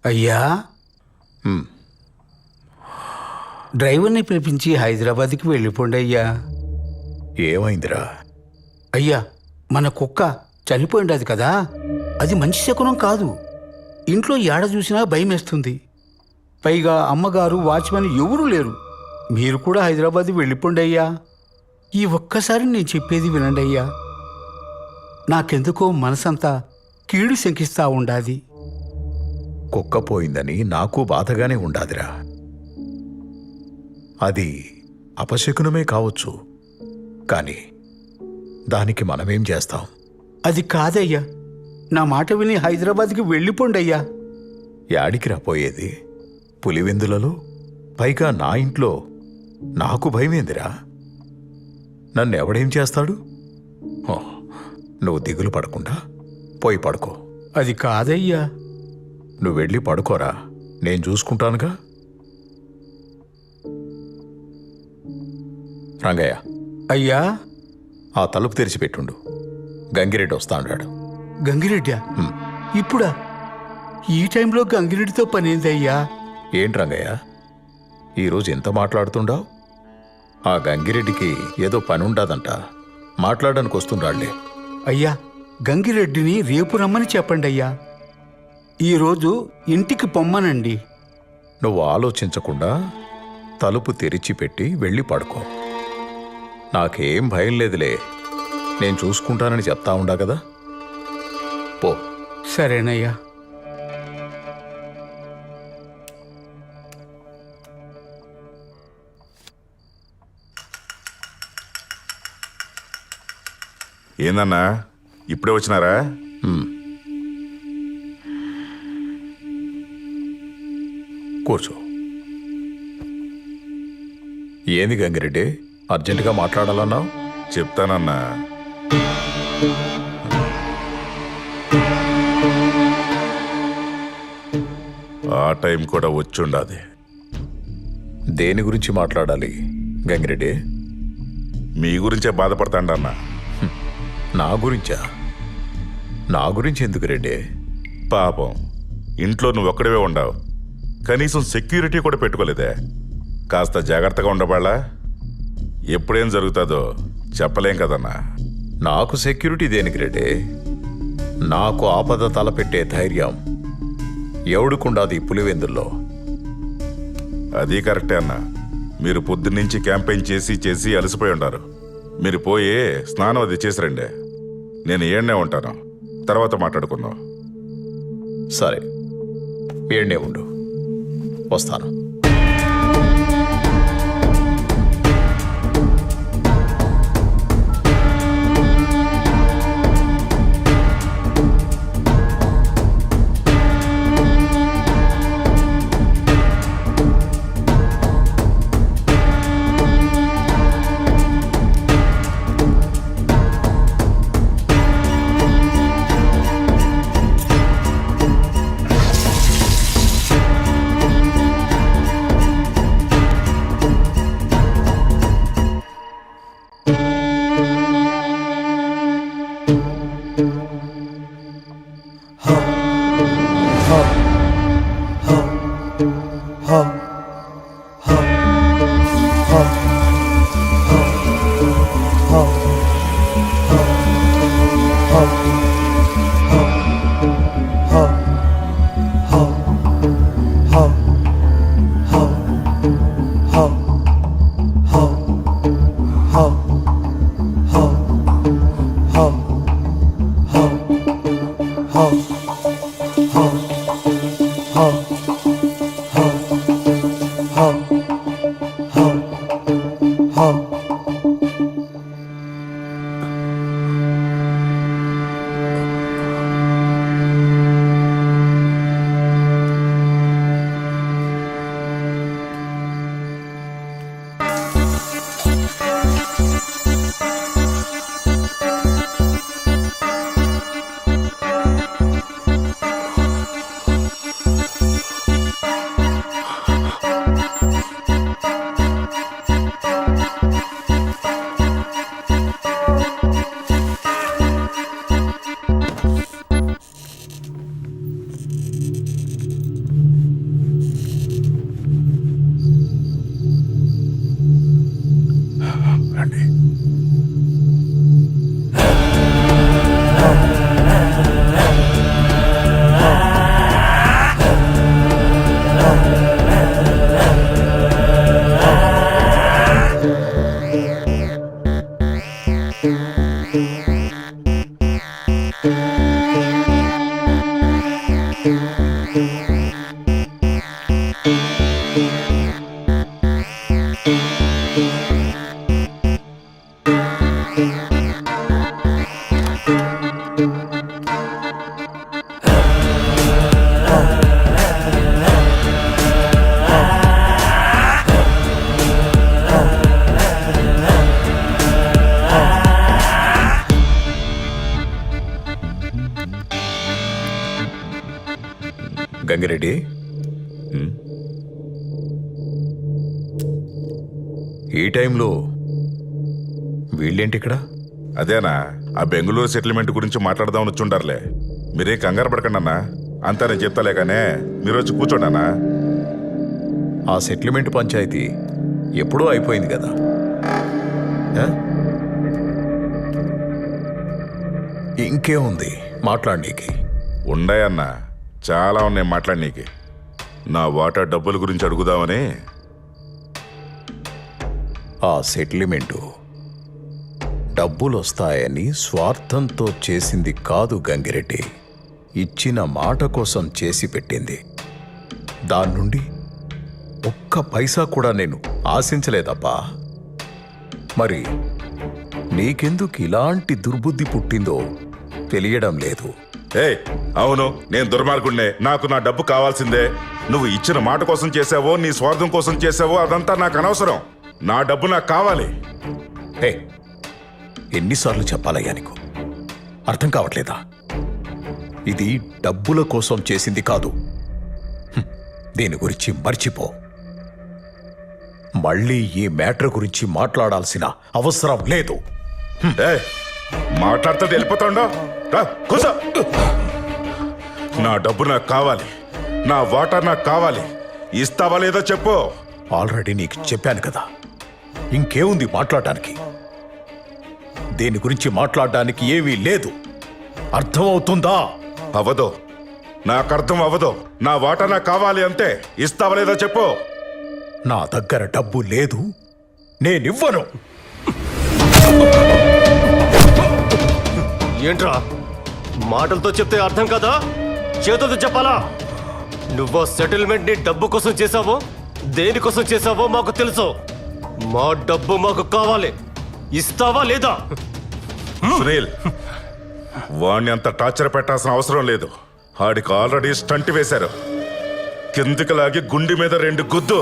అయ్యా, డ్రైవర్ని పిలిపించి హైదరాబాద్కి వెళ్ళిపోండి అయ్యా. ఏమైందిరా? అయ్యా, మన కుక్క చనిపోయిండది కదా, అది మంచి శకునం కాదు. ఇంట్లో ఏడ చూసినా భయమేస్తుంది. పైగా అమ్మగారు, వాచ్మెన్ ఎవరూ లేరు. మీరు కూడా హైదరాబాద్ వెళ్ళిపోండి అయ్యా. ఈ ఒక్కసారి నేను చెప్పేది వినండి అయ్యా. నాకెందుకో మనసంతా కీడు శంకిస్తా ఉండాది. కుక్క పోయిందని నాకు బాధగానే ఉండాదిరా. అది అపశకునమే కావచ్చు, కానీ దానికి మనమేం చేస్తాం? అది కాదయ్యా, నా మాట విని హైదరాబాద్కి వెళ్ళిపోండి అయ్యా. యాడికి రాపోయేది? పులివెందులలో, పైగా నా ఇంట్లో. నాకు భయమేందిరా? నన్నెవడేం చేస్తాడు? హో, నువ్వు దిగులు పడకుండా పోయి పడుకో. అది కాదయ్యా. నువ్వు వెళ్ళి పడుకోరా, నేను చూసుకుంటానుగా. రంగయ్య, అయ్యా, ఆ తలుపు తెరిచిపెట్టుండు. గంగిరెడ్డి వస్తా అన్నాడు. గంగిరెడ్డా? ఇప్పుడా? ఈ టైంలో గంగిరెడ్డితో పనేందయ్యా? ఏంటి రంగయ్య, ఈరోజు ఎంత మాట్లాడుతుండావు? ఆ గంగిరెడ్డికి ఏదో పని ఉండాదంట, మాట్లాడడానికి వస్తుండాళ్లే. అయ్యా, గంగిరెడ్డిని రేపు రమ్మని చెప్పండి అయ్యా. ఈరోజు ఇంటికి పొమ్మనండి. నువ్వు ఆలోచించకుండా తలుపు తెరిచిపెట్టి వెళ్ళి పడుకో. నాకేం భయం లేదులే, నేను చూసుకుంటానని చెప్తా ఉండా కదా. పో. సరేనయ్యా. ఏందన్నా, ఇప్పుడే వచ్చినారా? కూర్చో. ఏంది గంగిరెడ్డి, అర్జెంటుగా మాట్లాడాలన్నావు? చెప్తానన్నా. ఆ టైం కూడా వచ్చుండాది. దేని గురించి మాట్లాడాలి గంగిరెడ్డి? మీ గురించే బాధపడతాండన్నా. నా గురించా? నా గురించి ఎందుకు రెడ్డి? పాపం, ఇంట్లో నువ్వు ఒక్కడివే ఉండవు, కనీసం సెక్యూరిటీ కూడా పెట్టుకోలేదే. కాస్త జాగ్రత్తగా ఉండబాళ్ళా? ఎప్పుడేం జరుగుతుందో చెప్పలేం కదన్నా. నాకు సెక్యూరిటీ దేనికి రెడ్డి? నాకు ఆపద తలపెట్టే ధైర్యం ఎవడుకుండాది పులివెందుల్లో. అది కరెక్టే అన్న. మీరు పొద్దున్నుంచి క్యాంపెయిన్ చేసి చేసి అలసిపోయి ఉంటారు. మీరు పోయి స్నానం అది చేసి రండి. నేను ఏడనే ఉంటాను, తర్వాత మాట్లాడుకుందాం. సరే, ఏడ్నే ఉండు, వస్తాను. గంగిరెడ్డి, ఈ టైంలో వీళ్ళేంటి ఇక్కడ? అదేనా, ఆ బెంగళూరు సెటిల్మెంట్ గురించి మాట్లాడదామని వచ్చుంటారులే. మీరే కంగారు పడకండి అన్నా, అంతా నేను చెప్తాలే కానీ మీరు వచ్చి కూర్చోండి అన్నా. ఆ సెటిల్మెంట్ పంచాయతీ ఎప్పుడూ అయిపోయింది కదా. ఇంకేముంది మాట్లాడనీకి? ఉండయన్నా, చాలా ఉన్నాయి మాట్లాడనీకి. నా వాటా డబ్బుల గురించి అడుగుదామని. ఆ సెటిల్మెంటు డబ్బులు వస్తాయని స్వార్థంతో చేసింది కాదు గంగిరెడ్డి. ఇచ్చిన మాట కోసం చేసి పెట్టింది. దాని నుండి ఒక్క పైసా కూడా నేను ఆశించలేదబ్బా. మరి నీకెందుకు ఇలాంటి దుర్బుద్ధి పుట్టిందో తెలియడం లేదు. అవును, నేను దుర్మార్గుడినే. నాకు నా డబ్బు కావాల్సిందే. నువ్వు ఇచ్చిన మాట కోసం చేసావో నీ స్వార్థం కోసం చేసావో అదంతా నాకు అనవసరం. నా డబ్బు నాకు కావాలి. ఎన్నిసార్లు చెప్పాలయ్యా నీకు? అర్థం కావట్లేదా? ఇది డబ్బుల కోసం చేసింది కాదు. దీని గురించి మర్చిపో. మళ్ళీ ఈ మ్యాటర్ గురించి మాట్లాడాల్సిన అవసరం లేదు. మాట్లాడితే వెళ్ళిపోతాండో. కూసో. నా డబ్బు నాకు కావాలి, నా వాటా నాకు కావాలి. ఇస్తావా లేదో చెప్పు. ఆల్రెడీ నీకు చెప్పాను కదా, ఇంకేముంది మాట్లాడడానికి? దేని గురించి మాట్లాడడానికి ఏమీ లేదు. అర్థమవుతుందా? అవదో, నాకు అర్థం అవ్వదు. నా వాటా నాకు కావాలి అంతే. ఇస్తావా లేదా చెప్పు. నా దగ్గర డబ్బు లేదు, నేనివ్వను. ఏంట్రా మాటలతో చెప్తే అర్థం కదా, చేతులతో చెప్పాలా? నువ్వు సెటిల్మెంట్ ని డబ్బు కోసం చేసావో దేనికోసం చేసావో మాకు తెలుసు. మా డబ్బు మాకు కావాలి, ఇస్తావా లేదా? సునీల్, వాణ్ణి అంత టార్చర్ పెట్టాల్సిన అవసరం లేదు. ఆడికి ఆల్రెడీ స్టంట్ వేశారు. కిందికి లాగి గుండె మీద 2 గుద్దు,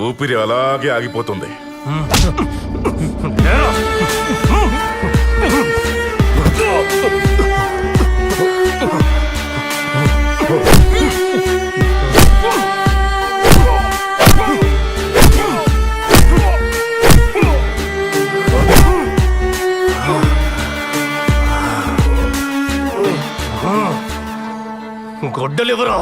ఊపిరి అలాగే ఆగిపోతుంది. గొడ్డలివరా?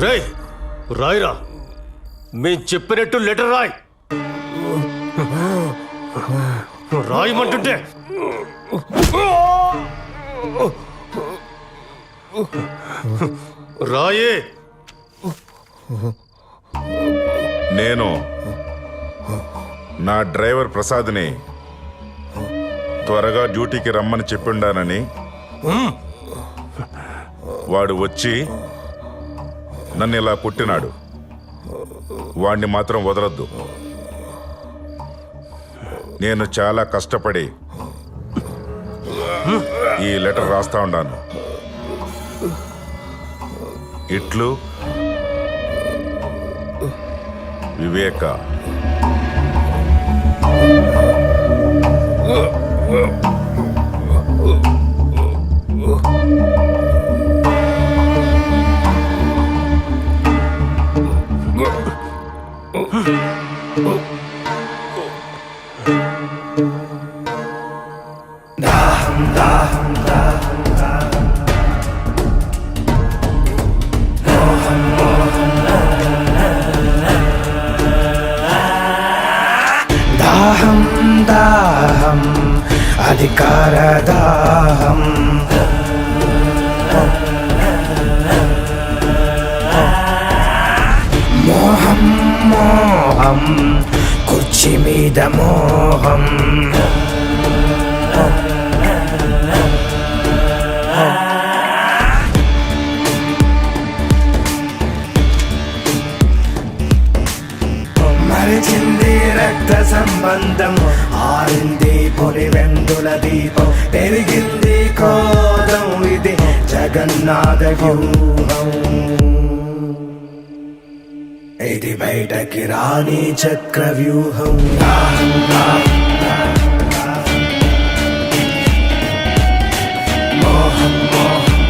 రేయ్, రాయిరా. మేం చెప్పినట్టు లెటర్ రాయ్. రాయమంటుంటే రాయే. నేను నా డ్రైవర్ ప్రసాద్ని త్వరగా డ్యూటీకి రమ్మని చెప్పిండానని, వాడు వచ్చి నన్ను ఇలా కొట్టినాడు. వాణ్ణి మాత్రం వదలొద్దు. నేను చాలా కష్టపడి ఈ లెటర్ రాస్తా ఉన్నాను. ఇట్లు వివేక. దాహం దాహం అధికార దాహం, మోహం మోహం కుర్చీ మీద మోహం, మరిచింది రక్త సంబంధం, ఆరింది పొలివెందుల దీపం, పెరిగింది క్రోధం, ఇది జగన్నాథ వ్యూహం, ఇది బయటకి రాని చక్ర వ్యూహం. మోహం మోహం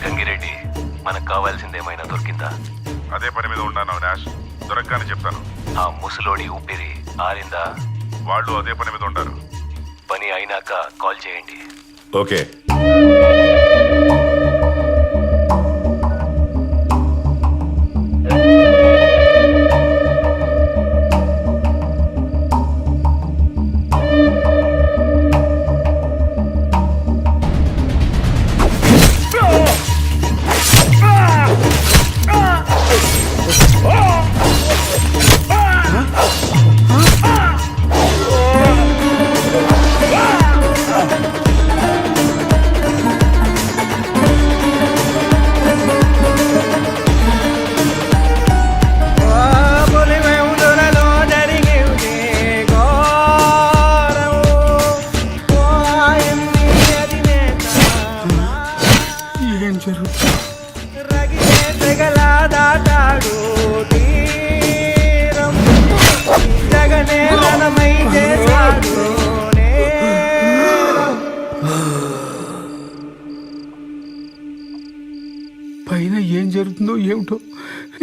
గంగిరెడ్డి, మనకు కావాల్సిందేమైనా దొరికిందా? అదే పని మీద ఉన్నాను నాష్. దొరకగానే చెప్తాను. ఆ ముసలోడి ఊపిరి ఆరిందా? వాళ్ళు అదే పని మీద ఉంటారు. పని అయినాక కాల్ చేయండి. ఓకే.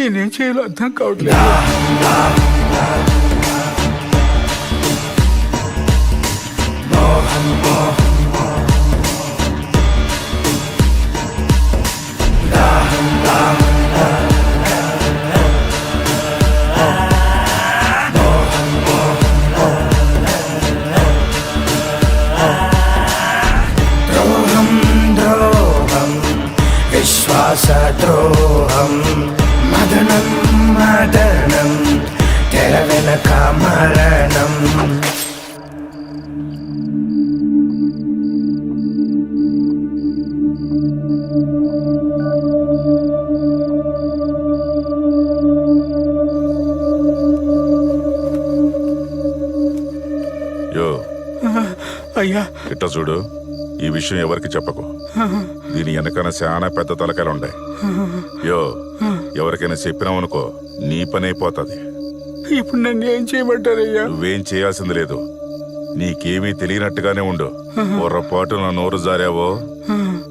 నేనేం చేయాలో అర్థం కావట్లేదు. విశ్వాసద్రోహం మదనం మదనం తెర వెనక మరణం. యో అయ్యా, ఇట్ట చూడు, ఈ విషయం ఎవరికి చెప్పకు. దీని వెనకన చాలా పెద్ద తలకాయలు ఉన్నాయి. యో ఎవరికైనా చెప్పినావనుకో నీ పని అయిపోతుంది. ఇప్పుడు నన్ను ఏం చేయమంటారయ్యా? నువ్వేం చేయాల్సింది లేదు. నీకేమీ తెలియనట్టుగానే ఉండు. పొర్రపాటు నా నోరు జారావో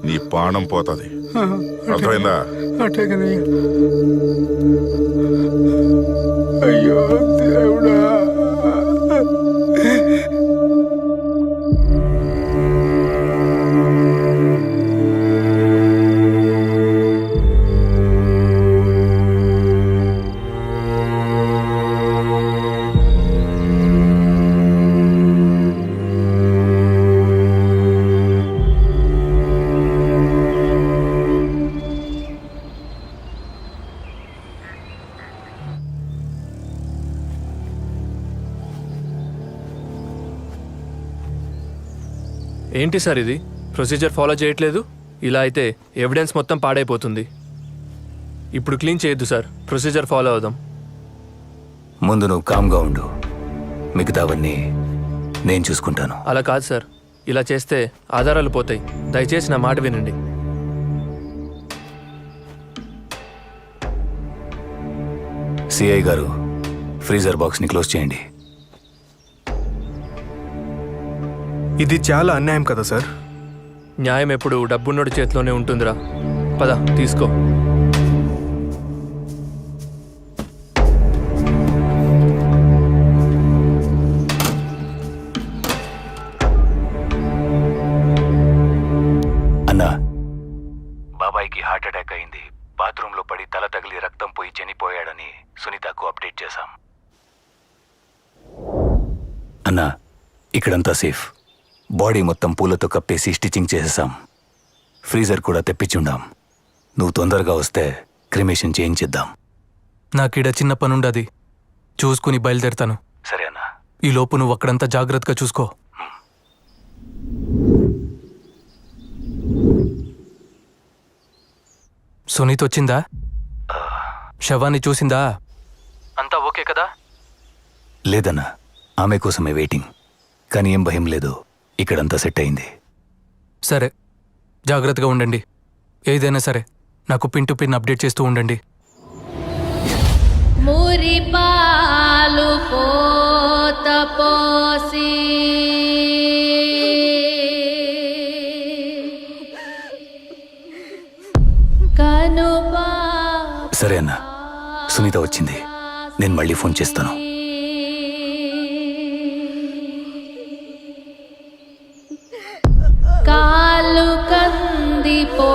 నీ ప్రాణం పోతుంది. అర్థమైందా? అట్టగనయ్యా. అయ్యో దేవుడా. ఏంటి సార్ ఇది? ప్రొసీజర్ ఫాలో చేయట్లేదు. ఇలా అయితే ఎవిడెన్స్ మొత్తం పాడైపోతుంది. ఇప్పుడు క్లీన్ చేయొద్దు సార్, ప్రొసీజర్ ఫాలో అవుదాం. ముందు నువ్వు కామ్గా ఉండు, మిగతావన్నీ నేను చూసుకుంటాను. అలా కాదు సార్, ఇలా చేస్తే ఆధారాలు పోతాయి. దయచేసి నా మాట వినండి. సిఐ గారు, ఫ్రీజర్ బాక్స్ని క్లోజ్ చేయండి. ఇది చాలా అన్యాయం కదా సార్. న్యాయం ఎప్పుడు డబ్బున్నోడి చేతిలోనే ఉంటుందిరా. పద తీసుకో. అన్నా, బాబాయ్కి హార్ట్ అటాక్ అయింది. బాత్రూంలో పడి తల తగిలి రక్తం పోయి చనిపోయాడని సునీతకు అప్డేట్ చేశాం. అన్నా, ఇక్కడంతా సేఫ్. బాడీ మొత్తం పూలతో కప్పేసి స్టిచ్చింగ్ చేసేసాం. ఫ్రీజర్ కూడా తెప్పించుండాం. నువ్వు తొందరగా వస్తే క్రిమేషన్ చేయించిద్దాం. నాకిడ చిన్న పనుండది, చూసుకుని బయలుదేరుతాను. సరే అన్నా. ఈ లోపు నువ్వు అక్కడంతా జాగ్రత్తగా చూసుకో. సునీత్ వచ్చిందా? శవాన్ని చూసిందా? అంతా ఓకే కదా? లేదన్నా, ఆమె కోసమే వెయిటింగ్. కానీ ఏం భయం లేదు, ఇక్కడంతా సెట్ అయింది. సరే, జాగ్రత్తగా ఉండండి. ఏదైనా సరే నాకు పిన్ టు పిన్ అప్డేట్ చేస్తూ ఉండండి. మురిపాలు పోత పోసి కనుపా. సరే అన్నా, సునీత వచ్చింది. నేను మళ్ళీ ఫోన్ చేస్తాను. కాలు కందిపోకుండా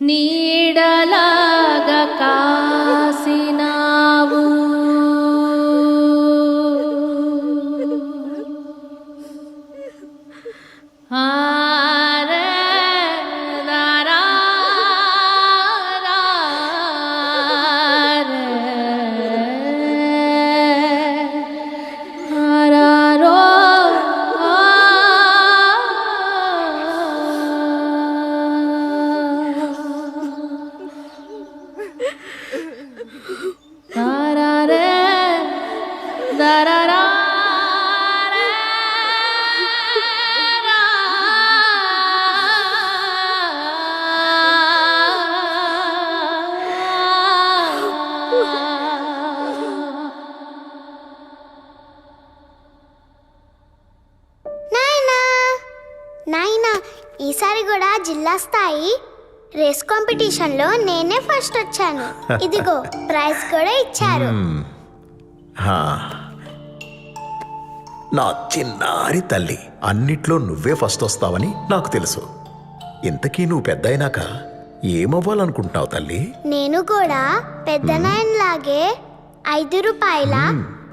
నీడలాగా కాసినావు. నాయనా ఈసారి కూడా జిల్లా స్థాయి రేస్ కాంపిటీషన్లో నేనే ఫస్ట్ వచ్చాను. ఇదిగో ప్రైజ్ కూడా ఇచ్చారు. హా. నా చిన్నారి తల్లి, అన్నిట్లో నువ్వే ఫస్ట్ వస్తావని నాకు తెలుసు. ఇంతకీ నువ్వు పెద్ద అయినాక ఏమవ్వాలనుకుంటున్నావు తల్లి? నేను కూడా పెద్ద నాయనలాగే 5 రూపాయల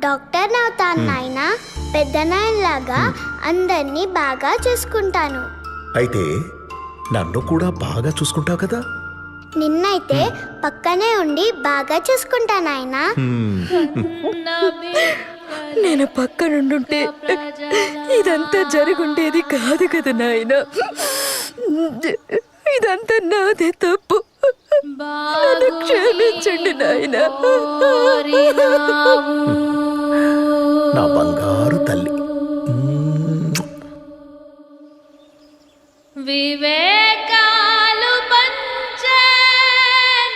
డాక్టర్ అవుతాను నాయనా. పెద్ద నాయనలాగా అందరినీ బాగా చూసుకుంటాను. అయితే నన్ను కూడా బాగా చూసుకుంటావు కదా? నిన్నైతే పక్కనే ఉండి బాగా చూసుకుంటా నాయనా. నేను పక్కనుండుంటే ఇదంతా జరుగుండేది కాదు కదా నాయన. ఇదంతా నాదే తప్పు. నన్ను క్షమించండి నాయన. నా బంగారు తల్లి. వివేకాలు పంచే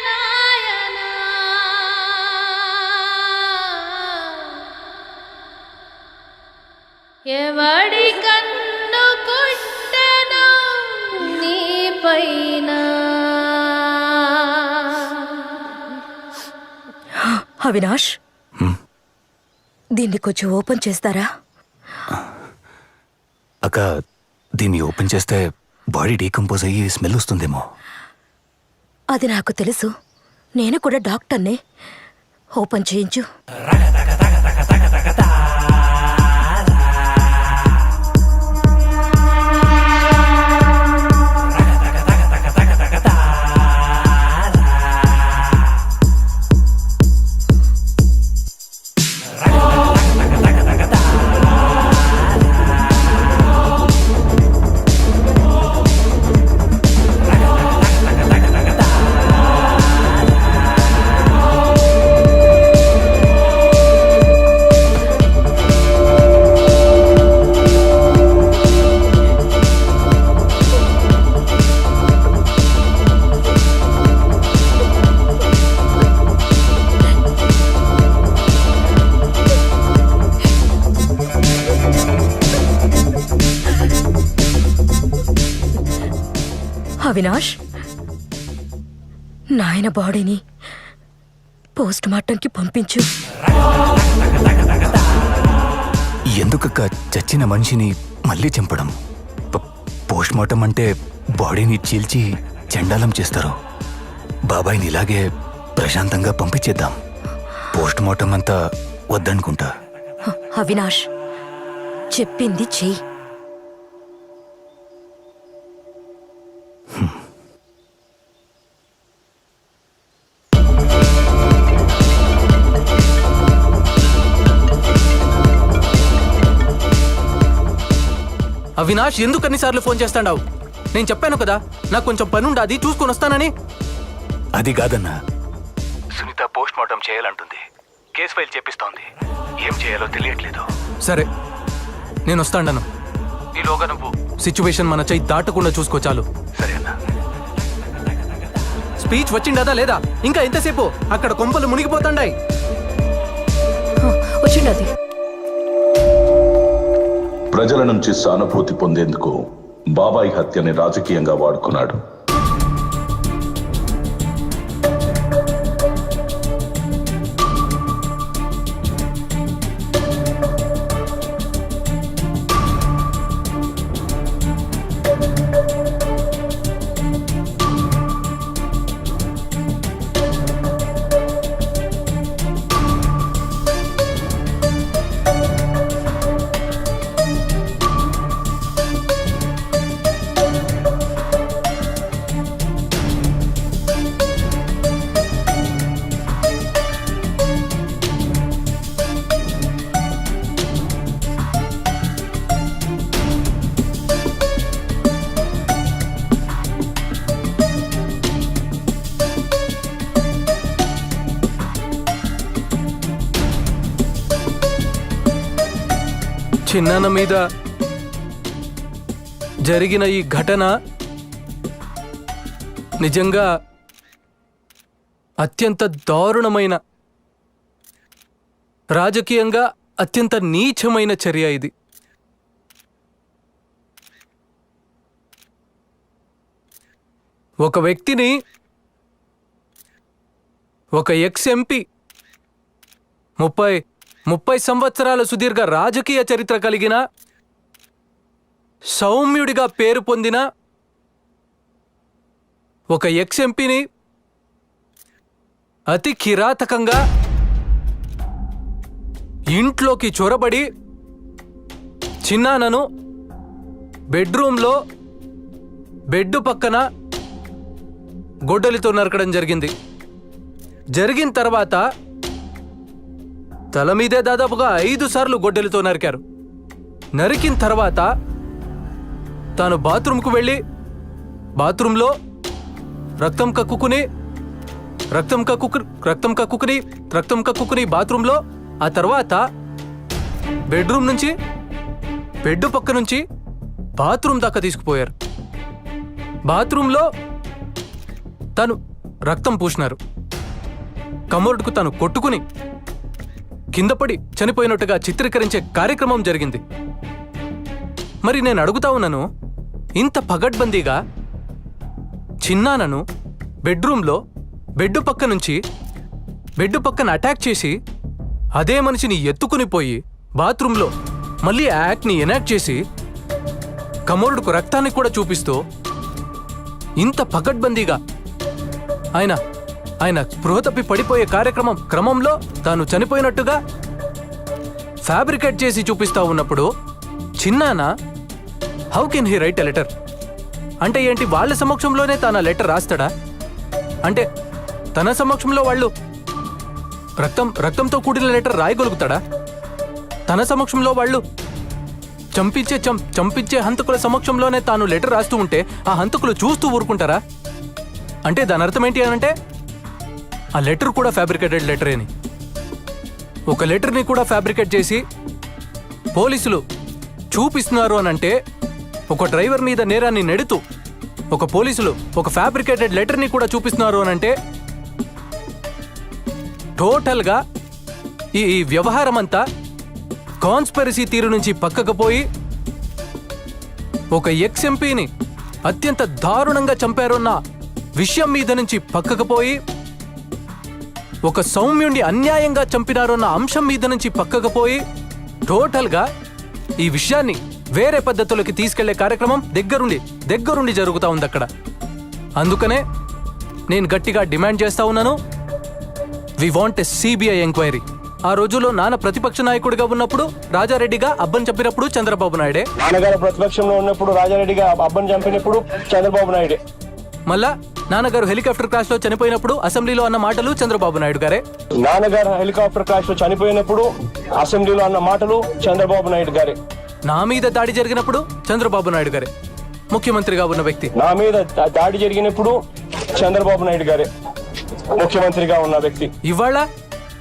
నాయనా, ఎవడి కన్ను కుట్టెను నీ పైన. అవినాష్, దీన్ని కొంచెం ఓపెన్ చేస్తారా? అక్క, దీన్ని ఓపెన్ చేస్తే బాడీ డీకంపోజ్ అయ్యి స్మెల్ వస్తుందేమో. అది నాకు తెలుసు. నేను కూడా డాక్టర్నే. ఓపెన్ చేయించు. అవినాష్, నాయన బాడీని పోస్ట్ మార్టంకి పంపించు. ఎందుకక్క చచ్చిన మనిషిని మళ్ళీ చంపడం? పోస్ట్ మార్టం అంటే బాడీని చీల్చి చండాలం చేస్తారు. బాబాయ్ని ఇలాగే ప్రశాంతంగా పంపించేద్దాం. పోస్ట్ మార్టం అంతా వద్దనుకుంటా. అవినాష్, చెప్పింది చెయ్యి. అవినాష్, ఎందుకు అన్నిసార్లు ఫోన్ చేస్తాడావు? నేను చెప్పాను కదా, నాకు కొంచెం పని ఉండాది, చూసుకొని వస్తానని. అది కాదన్నా, సునీత పోస్ట్ మార్టం చేయాలంటుంది. కేసు ఫైల్ చేపిస్తోంది. ఏం చేయాలో తెలియట్లేదు. సరే, నేను వస్తాను. ఈలోగా నువ్వు సిచ్యువేషన్ మన చెయ్యి దాటకుండా చూసుకో చాలు. సరే అన్నా. స్పీచ్ వచ్చిండదా లేదా? ఇంకా ఎంతసేపు? అక్కడ కొంపలు మునిగిపోతాండాయి. వచ్చిండది. ప్రజల నుంచి సానుభూతి పొందేందుకు బాబాయ్ హత్యని రాజకీయంగా వాడుకున్నాడు. చిన్నాన్న మీద జరిగిన ఈ ఘటన నిజంగా అత్యంత దారుణమైన, రాజకీయంగా అత్యంత నీచమైన చర్య ఇది. ఒక వ్యక్తిని, ఒక ఎక్స్ ఎంపీ, 30 సంవత్సరాల సుదీర్ఘ రాజకీయ చరిత్ర కలిగిన, సౌమ్యుడిగా పేరు పొందిన ఒక ఎక్స్ ఎంపీని అతి కిరాతకంగా ఇంట్లోకి చొరబడి చిన్నానను బెడ్రూమ్లో బెడ్ పక్కన గొడ్డలితో నరకడం జరిగింది. జరిగిన తర్వాత తల మీదే దాదాపుగా 5 సార్లు గొడ్డలితో నరికారు. నరికిన తర్వాత తాను బాత్రూంకు వెళ్ళి బాత్రూంలో రక్తం కక్కుకుని బాత్రూంలో, ఆ తర్వాత బెడ్రూమ్ నుంచి బెడ్ పక్క నుంచి బాత్రూమ్ దాకా తీసుకుపోయారు. బాత్రూంలో తను రక్తం పూసినారు. కమోడ్కు తను కొట్టుకుని కిందపడి చనిపోయినట్టుగా చిత్రీకరించే కార్యక్రమం జరిగింది. మరి నేను అడుగుతా ఉన్నాను, ఇంత పగడ్బందీగా చిన్నానను బెడ్రూమ్లో బెడ్ పక్కన అటాక్ చేసి అదే మనిషిని ఎత్తుకుని పోయి బాత్రూంలో మళ్ళీ యాక్ట్ని ఎనాక్ట్ చేసి కమోడ్కు రక్తాన్ని కూడా చూపిస్తూ ఇంత పగడ్బందీగా ఆయన స్పృహ తప్పి పడిపోయే క్రమంలో తాను చనిపోయినట్టుగా ఫ్యాబ్రికేట్ చేసి చూపిస్తా ఉన్నప్పుడు చిన్నాన how can he write a letter? అంటే ఏంటి, వాళ్ళ సమక్షంలోనే తాను ఆ లెటర్ రాస్తాడా? అంటే తన సమక్షంలో వాళ్ళు రక్తంతో కూడిన లెటర్ రాయగలుగుతాడా? తన సమక్షంలో వాళ్ళు చంపించే హంతకుల సమక్షంలోనే తాను లెటర్ రాస్తూ ఉంటే ఆ హంతకులు చూస్తూ ఊరుకుంటారా? అంటే దాని అర్థం ఏంటి అనంటే ఆ లెటర్ కూడా ఫ్యాబ్రికేటెడ్ లెటరే అని. ఒక లెటర్ని కూడా ఫ్యాబ్రికేట్ చేసి పోలీసులు చూపిస్తున్నారు అనంటే, ఒక డ్రైవర్ మీద నేరాన్ని నెడుతూ ఒక పోలీసులు ఒక ఫ్యాబ్రికేటెడ్ లెటర్ని కూడా చూపిస్తున్నారు అనంటే టోటల్గా ఈ వ్యవహారం అంతా కాన్స్పిరసీ తీరు నుంచి పక్కకు పోయి ఒక ఎక్స్ ఎంపీని అత్యంత దారుణంగా చంపారన్న విషయం మీద నుంచి పక్కకు పోయి ఒక సౌమ్యుణ్ణి అన్యాయంగా చంపినారన్న అంశం మీద నుంచి పక్కకు పోయి టోటల్గా ఈ విషయాన్ని వేరే పద్ధతులకి తీసుకెళ్లే కార్యక్రమం దగ్గరుండి జరుగుతూ ఉంది అక్కడ. అందుకనే నేను గట్టిగా డిమాండ్ చేస్తా ఉన్నాను, we want a CBI enquiry. ఆ రోజుల్లో నాన్న ప్రతిపక్ష నాయకుడిగా ఉన్నప్పుడు రాజారెడ్డిగా అబ్బని చంపినప్పుడు చంద్రబాబు నాయుడే, నాన్నగారు ప్రతిపక్షంలో ఉన్నప్పుడు రాజారెడ్డిగా అబ్బని చంపినప్పుడు చంద్రబాబు నాయుడే, మళ్ళా నాన్నగారు హెలికాప్టర్ క్రాష్ లో చనిపోయినప్పుడు అసెంబ్లీలో అన్న మాటలు చంద్రబాబు నాయుడు గారే, నాన్నగారు హెలికాప్టర్ క్రాష్ లో చనిపోయినప్పుడు అసెంబ్లీలో అన్న మాటలు చంద్రబాబు నాయుడు గారే, నా మీద దాడి జరిగినప్పుడు చంద్రబాబు నాయుడు గారే ముఖ్యమంత్రిగా ఉన్న వ్యక్తి, నా మీద దాడి జరిగినప్పుడు చంద్రబాబు నాయుడు గారే ముఖ్యమంత్రిగా ఉన్న వ్యక్తి. ఇవాళ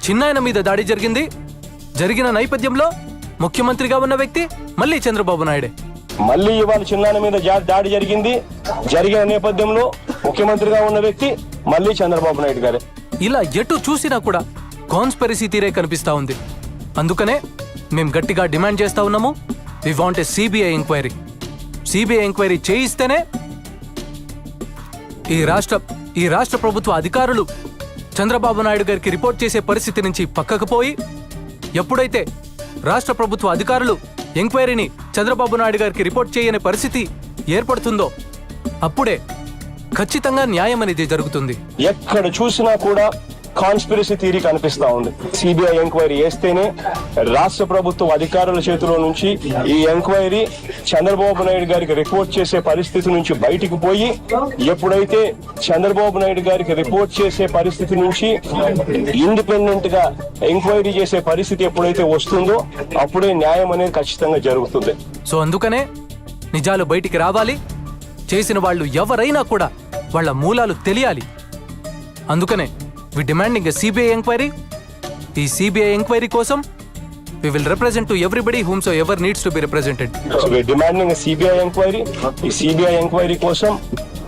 చిన్నాయన మీద దాడి జరిగిన నేపథ్యంలో ముఖ్యమంత్రిగా ఉన్న వ్యక్తి మళ్ళీ చంద్రబాబు నాయుడే. మళ్ళీ ఇవాళ చిన్నాయన మీద దాడి జరిగిన నేపథ్యంలో ముఖ్యమంత్రిగా ఉన్న వ్యక్తి మళ్ళీ చంద్రబాబు నాయుడు గారే. ఇలా ఎటు చూసినా కూడా కాన్స్పిరసీ తీరే కనిపిస్తా ఉంది. అందుకనే మేము గట్టిగా డిమాండ్ చేస్తా ఉన్నాము, we want a CBI enquiry. CBI enquiry చేయిస్తేనే ఈ రాష్ట్ర ప్రభుత్వ అధికారులు చంద్రబాబు నాయుడు గారికి రిపోర్ట్ చేసే పరిస్థితి నుంచి పక్కకు పోయి, ఎప్పుడైతే రాష్ట్ర ప్రభుత్వ అధికారులు ఎంక్వైరీని చంద్రబాబు నాయుడు గారికి రిపోర్ట్ చేయని పరిస్థితి ఏర్పడుతుందో అప్పుడే ఖచ్చితంగా న్యాయం అనేది జరుగుతుంది. ఎక్కడ చూసినా కూడా కాన్స్పిరసీ థియరీ కనిపిస్తా ఉంది. సిబిఐ ఎంక్వైరీ చేస్తేనే రాష్ట్ర ప్రభుత్వ అధికారుల చేతిలో నుంచి ఈ ఎంక్వైరీ చంద్రబాబు నాయుడు గారికి రిపోర్ట్ చేసే పరిస్థితి నుంచి బయటికి పోయి, ఎప్పుడైతే చంద్రబాబు నాయుడు గారికి రిపోర్ట్ చేసే పరిస్థితి నుంచి ఇండిపెండెంట్ గా ఎంక్వైరీ చేసే పరిస్థితి ఎప్పుడైతే వస్తుందో అప్పుడే న్యాయం అనేది ఖచ్చితంగా జరుగుతుంది. సో అందుకనే నిజాలు బయటికి రావాలి, చేసిన వాళ్ళు ఎవరైనా కూడా వాళ్ళ మూలాలు తెలియాలి. అందుకనే we demanding a CBI enquiry. ఈ CBI enquiry కోసం we will represent to everybody whomsoever needs to be represented. So we are demanding a CBI enquiry. ఈ CBI enquiry కోసం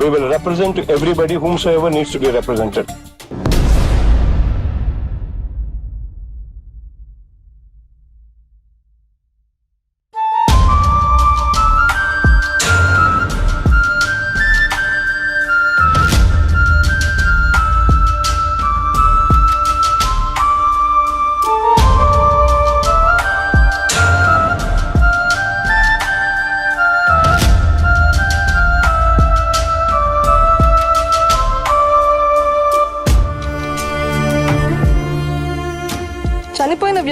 we will represent to everybody whomsoever needs to be represented.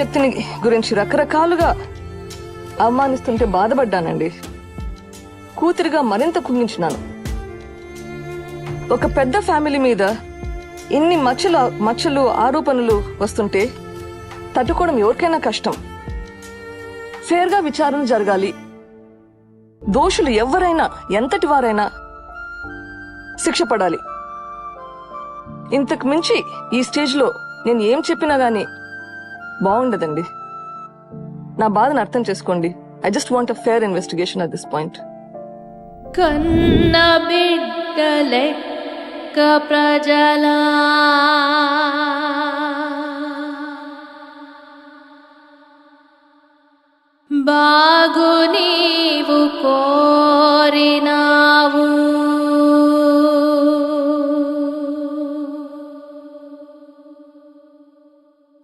వ్యక్తిని గురించి రకరకాలుగా అవమానిస్తుంటే బాధపడ్డానండి. కూతురిగా మరింత కుంగించినాను. ఒక పెద్ద family మీద ఇన్ని మచ్చలు ఆరోపణలు వస్తుంటే తట్టుకోవడం ఎవరికైనా కష్టం. ఫేర్గా విచారణ జరగాలి. దోషులు ఎవరైనా, ఎంతటి వారైనా శిక్ష పడాలి. ఇంతకు మించి ఈ స్టేజ్లో నేను ఏం చెప్పినా గానీ బాగుండదండి. నా బాధను అర్థం చేసుకోండి. I just want a fair investigation at this point. కన్న బిడ్డలెక్క ప్రజలా బాగు నీవు కోరినావు,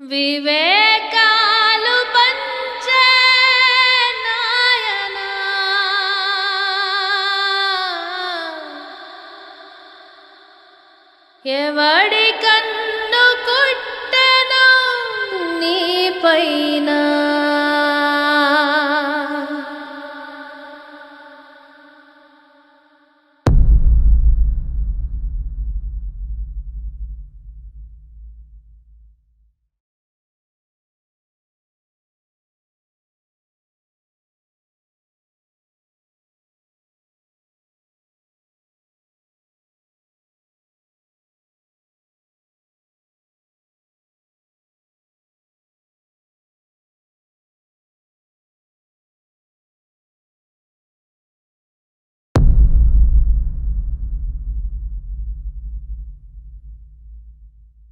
వివేకాలు పంచే నాయనా, ఎవడి కన్ను కుట్టెను నీ పైన